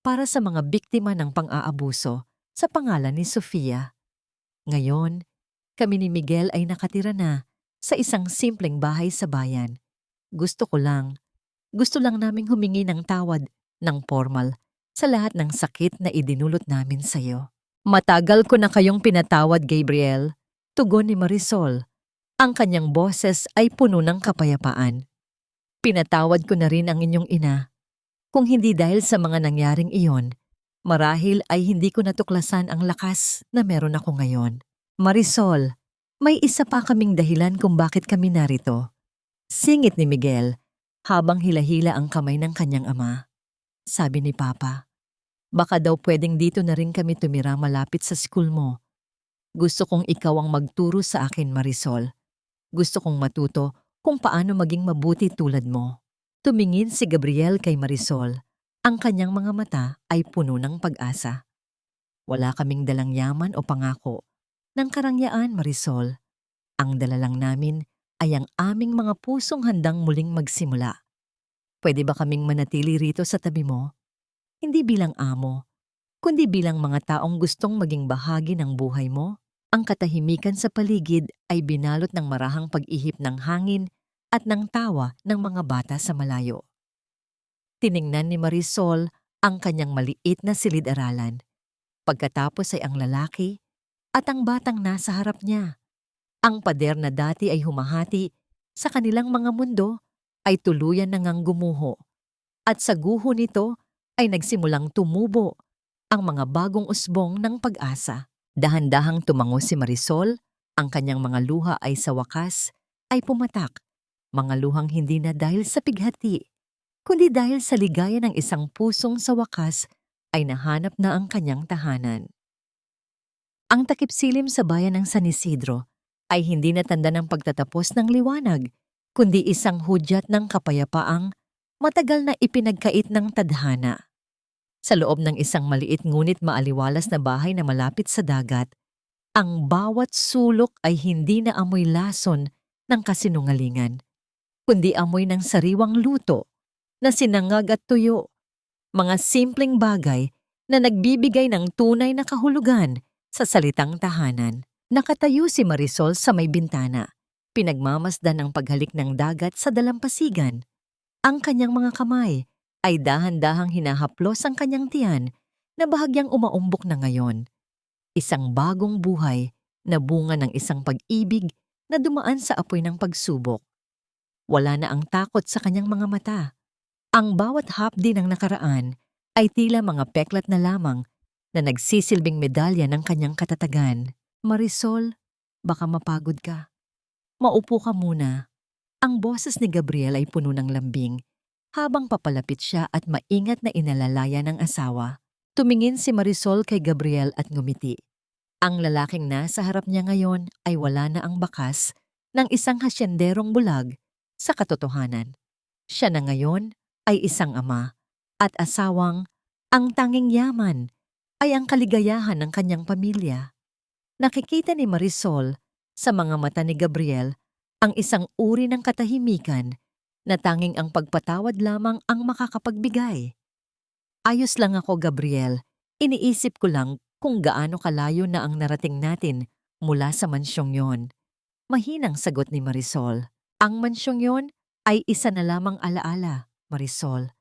[SPEAKER 1] para sa mga biktima ng pang-aabuso sa pangalan ni Sofia. Ngayon, kami ni Miguel ay nakatira na sa isang simpleng bahay sa bayan. Gusto lang naming humingi ng tawad ng formal sa lahat ng sakit na idinulot namin sa'yo. Matagal ko na kayong pinatawad, Gabriel. Tugon ni Marisol. Ang kanyang boses ay puno ng kapayapaan. Pinatawad ko na rin ang inyong ina. Kung hindi dahil sa mga nangyaring iyon, marahil ay hindi ko natuklasan ang lakas na meron ako ngayon. Marisol, may isa pa kaming dahilan kung bakit kami narito. Singit ni Miguel habang hilahila ang kamay ng kanyang ama. Sabi ni Papa, baka daw pwedeng dito na rin kami tumira malapit sa school mo. Gusto kong ikaw ang magturo sa akin, Marisol. Gusto kong matuto kung paano maging mabuti tulad mo. Tumingin si Gabriel kay Marisol. Ang kanyang mga mata ay puno ng pag-asa. Wala kaming dalang yaman o pangako ng karangyaan, Marisol. Ang dala lang namin ay ang aming mga pusong handang muling magsimula. Pwede ba kaming manatili rito sa tabi mo? Hindi bilang amo, kundi bilang mga taong gustong maging bahagi ng buhay mo. Ang katahimikan sa paligid ay binalot ng marahang pag-ihip ng hangin at ng tawa ng mga bata sa malayo. Tiningnan ni Marisol ang kanyang maliit na silid-aralan. Pagkatapos ay ang lalaki at ang batang nasa harap niya. Ang pader na dati ay humahati sa kanilang mga mundo ay tuluyan nang gumuho. At sa guho nito ay nagsimulang tumubo ang mga bagong usbong ng pag-asa. Dahan-dahang tumango si Marisol, ang kanyang mga luha ay sa wakas ay pumatak. Mga luhang hindi na dahil sa pighati, kundi dahil sa ligaya ng isang pusong sa wakas ay nahanap na ang kanyang tahanan. Ang takip-silim sa bayan ng San Isidro ay hindi natanda ng pagtatapos ng liwanag, kundi isang hudyat ng kapayapaang matagal na ipinagkait ng tadhana. Sa loob ng isang maliit ngunit maaliwalas na bahay na malapit sa dagat, ang bawat sulok ay hindi na amoy lason ng kasinungalingan, kundi amoy ng sariwang luto na sinangag at tuyo, mga simpleng bagay na nagbibigay ng tunay na kahulugan sa salitang tahanan. Nakatayo si Marisol sa may bintana, pinagmamasdan ang paghalik ng dagat sa dalampasigan. Ang kanyang mga kamay ay dahan-dahang hinahaplos ang kanyang tiyan na bahagyang umaumbok na ngayon. Isang bagong buhay na bunga ng isang pag-ibig na dumaan sa apoy ng pagsubok. Wala na ang takot sa kanyang mga mata. Ang bawat hapdi ng nakaraan ay tila mga peklat na lamang na nagsisilbing medalya ng kanyang katatagan. Marisol, baka mapagod ka. Maupo ka muna. Ang boses ni Gabriel ay puno ng lambing. Habang papalapit siya at maingat na inalalaya ng asawa, tumingin si Marisol kay Gabriel at ngumiti. Ang lalaking nasa harap niya ngayon ay wala na ang bakas ng isang hasyenderong bulag sa katotohanan. Siya na ngayon ay isang ama at asawang ang tanging yaman ay ang kaligayahan ng kanyang pamilya. Nakikita ni Marisol sa mga mata ni Gabriel ang isang uri ng katahimikan na tanging ang pagpatawad lamang ang makakapagbigay. Ayos lang ako, Gabriel. Iniisip ko lang kung gaano kalayo na ang narating natin mula sa mansyong yon. Mahinang sagot ni Marisol. Ang mansyong yon ay isa na lamang alaala, Marisol.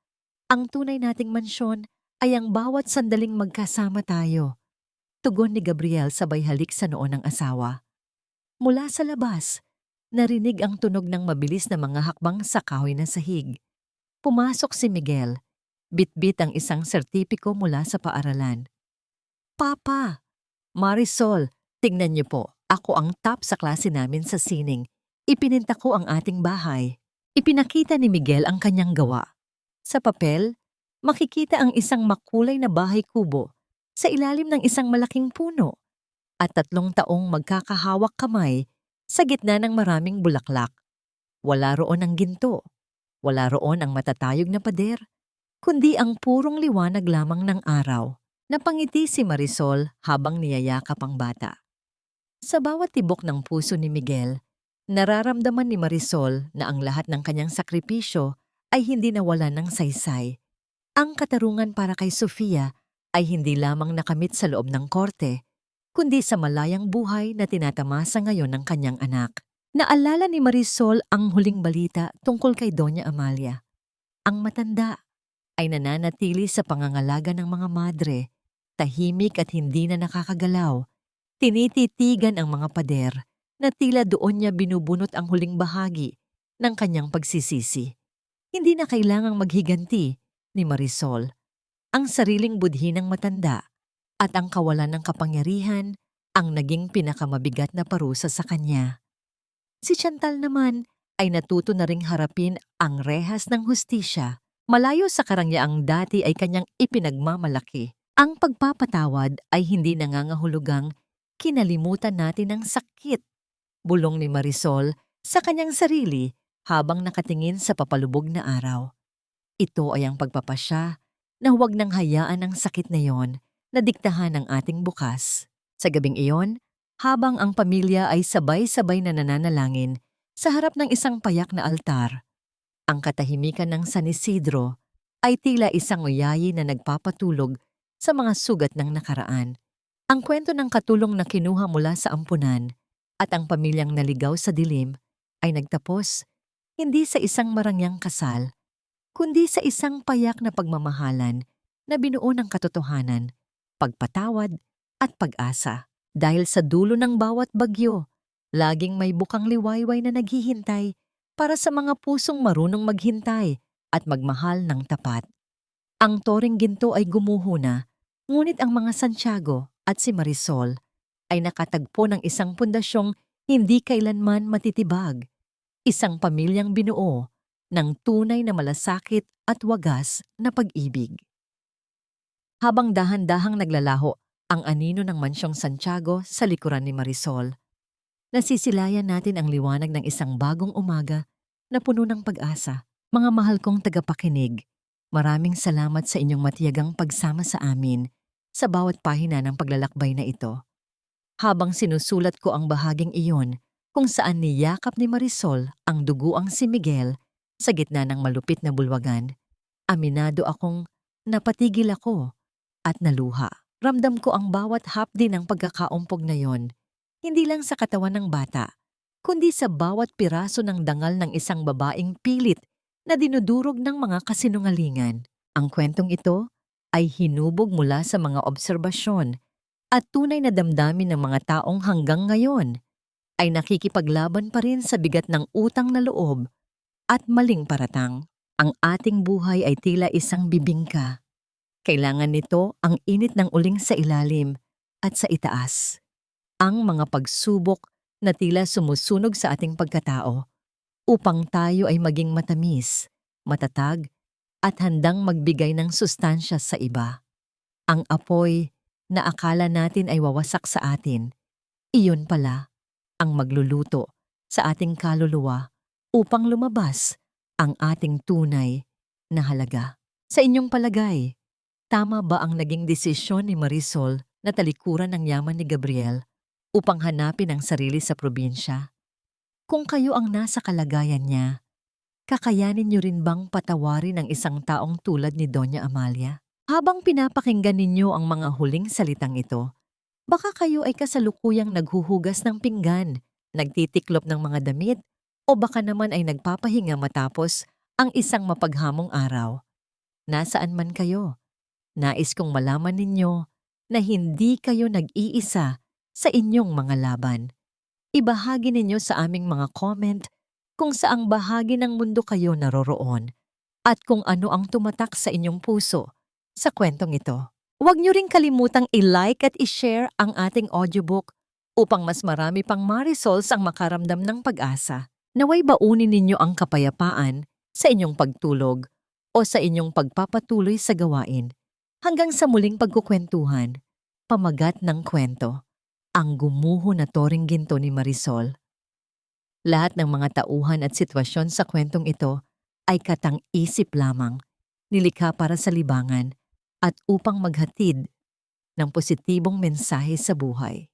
[SPEAKER 1] Ang tunay nating mansyon ay ang bawat sandaling magkasama tayo. Tugon ni Gabriel sabay halik sa noo ng asawa. Mula sa labas, narinig ang tunog ng mabilis na mga hakbang sa kahoy na sahig. Pumasok si Miguel. Bitbit ang isang sertipiko mula sa paaralan. Papa! Marisol, tingnan niyo po. Ako ang top sa klase namin sa sining. Ipininta ko ang ating bahay. Ipinakita ni Miguel ang kanyang gawa. Sa papel, makikita ang isang makulay na bahay kubo sa ilalim ng isang malaking puno at 3 taong magkakahawak kamay sa gitna ng maraming bulaklak. Wala roon ang ginto, wala roon ang matatayog na pader, kundi ang purong liwanag lamang ng araw. Napangiti si Marisol habang niyayakap ang bata. Sa bawat tibok ng puso ni Miguel, nararamdaman ni Marisol na ang lahat ng kanyang sakripisyo ay hindi nawala ng saysay. Ang katarungan para kay Sofia ay hindi lamang nakamit sa loob ng korte, kundi sa malayang buhay na tinatamasa ngayon ng kanyang anak. Naalala ni Marisol ang huling balita tungkol kay Doña Amalia. Ang matanda ay nananatili sa pangangalaga ng mga madre, tahimik at hindi na nakakagalaw. Tinititigan ang mga pader, na tila doon niya binubunot ang huling bahagi ng kanyang pagsisisi. Hindi na kailangang maghiganti ni Marisol ang sariling budhi ng matanda at ang kawalan ng kapangyarihan ang naging pinakamabigat na parusa sa kanya. Si Chantal naman ay natuto na ring harapin ang rehas ng hustisya. Malayo sa karangyaang dati ay kanyang ipinagmamalaki. Ang pagpapatawad ay hindi nangangahulugang kinalimutan natin ang sakit. Bulong ni Marisol sa kanyang sarili habang nakatingin sa papalubog na araw. Ito ay ang pagpapasya na huwag nang hayaan ang sakit na yon na diktahan ng ating bukas. Sa gabing iyon, habang ang pamilya ay sabay-sabay na nananalangin sa harap ng isang payak na altar, ang katahimikan ng San Isidro ay tila isang uyayi na nagpapatulog sa mga sugat ng nakaraan. Ang kwento ng katulong na kinuha mula sa ampunan at ang pamilyang naligaw sa dilim ay nagtapos hindi sa isang marangyang kasal, kundi sa isang payak na pagmamahalan na binuo ng katotohanan, pagpatawad at pag-asa. Dahil sa dulo ng bawat bagyo, laging may bukang liwayway na naghihintay para sa mga pusong marunong maghintay at magmahal ng tapat. Ang Toring Ginto ay gumuho na, ngunit ang mga Santiago at si Marisol ay nakatagpo ng isang pundasyong hindi kailanman matitibag, isang pamilyang binuo ng tunay na malasakit at wagas na pag-ibig. Habang dahan-dahang naglalaho ang anino ng mansyong Santiago sa likuran ni Marisol, nasisilayan natin ang liwanag ng isang bagong umaga na puno ng pag-asa. Mga mahal kong tagapakinig, maraming salamat sa inyong matiyagang pagsama sa amin sa bawat pahina ng paglalakbay na ito. Habang sinusulat ko ang bahaging iyon kung saan niyakap ni Marisol ang duguang si Miguel sa gitna ng malupit na bulwagan, aminado akong napatigil ako at naluha. Ramdam ko ang bawat hapdi ng pagkakaumpog na yon, hindi lang sa katawan ng bata, kundi sa bawat piraso ng dangal ng isang babaeng pilit na dinudurog ng mga kasinungalingan. Ang kwentong ito ay hinubog mula sa mga obserbasyon at tunay na damdamin ng mga taong hanggang ngayon ay nakikipaglaban pa rin sa bigat ng utang na loob at maling paratang. Ang ating buhay ay tila isang bibingka. Kailangan nito ang init ng uling sa ilalim at sa itaas. Ang mga pagsubok na tila sumusunog sa ating pagkatao upang tayo ay maging matamis, matatag, at handang magbigay ng sustansya sa iba. Ang apoy na akala natin ay wawasak sa atin, iyon pala ang magluluto sa ating kaluluwa upang lumabas ang ating tunay na halaga. Sa inyong palagay, tama ba ang naging desisyon ni Marisol na talikuran ng yaman ni Gabriel upang hanapin ang sarili sa probinsya? Kung kayo ang nasa kalagayan niya, kakayanin niyo rin bang patawarin ang isang taong tulad ni Doña Amalia? Habang pinapakinggan ninyo ang mga huling salitang ito, baka kayo ay kasalukuyang naghuhugas ng pinggan, nagtitiklop ng mga damit, o baka naman ay nagpapahinga matapos ang isang mapaghamong araw. Nasaan man kayo, nais kong malaman ninyo na hindi kayo nag-iisa sa inyong mga laban. Ibahagi ninyo sa aming mga comment kung saang bahagi ng mundo kayo naroroon at kung ano ang tumatak sa inyong puso sa kwentong ito. Huwag niyo ring kalimutang i-like at i-share ang ating audiobook upang mas marami pang Marisols ang makaramdam ng pag-asa. Naway baunin ninyo ang kapayapaan sa inyong pagtulog o sa inyong pagpapatuloy sa gawain. Hanggang sa muling pagkukwentuhan, pamagat ng kwento, ang gumuho na Toring Ginto ni Marisol. Lahat ng mga tauhan at sitwasyon sa kwentong ito ay katang-isip lamang, nilikha para sa libangan at upang maghatid ng positibong mensahe sa buhay.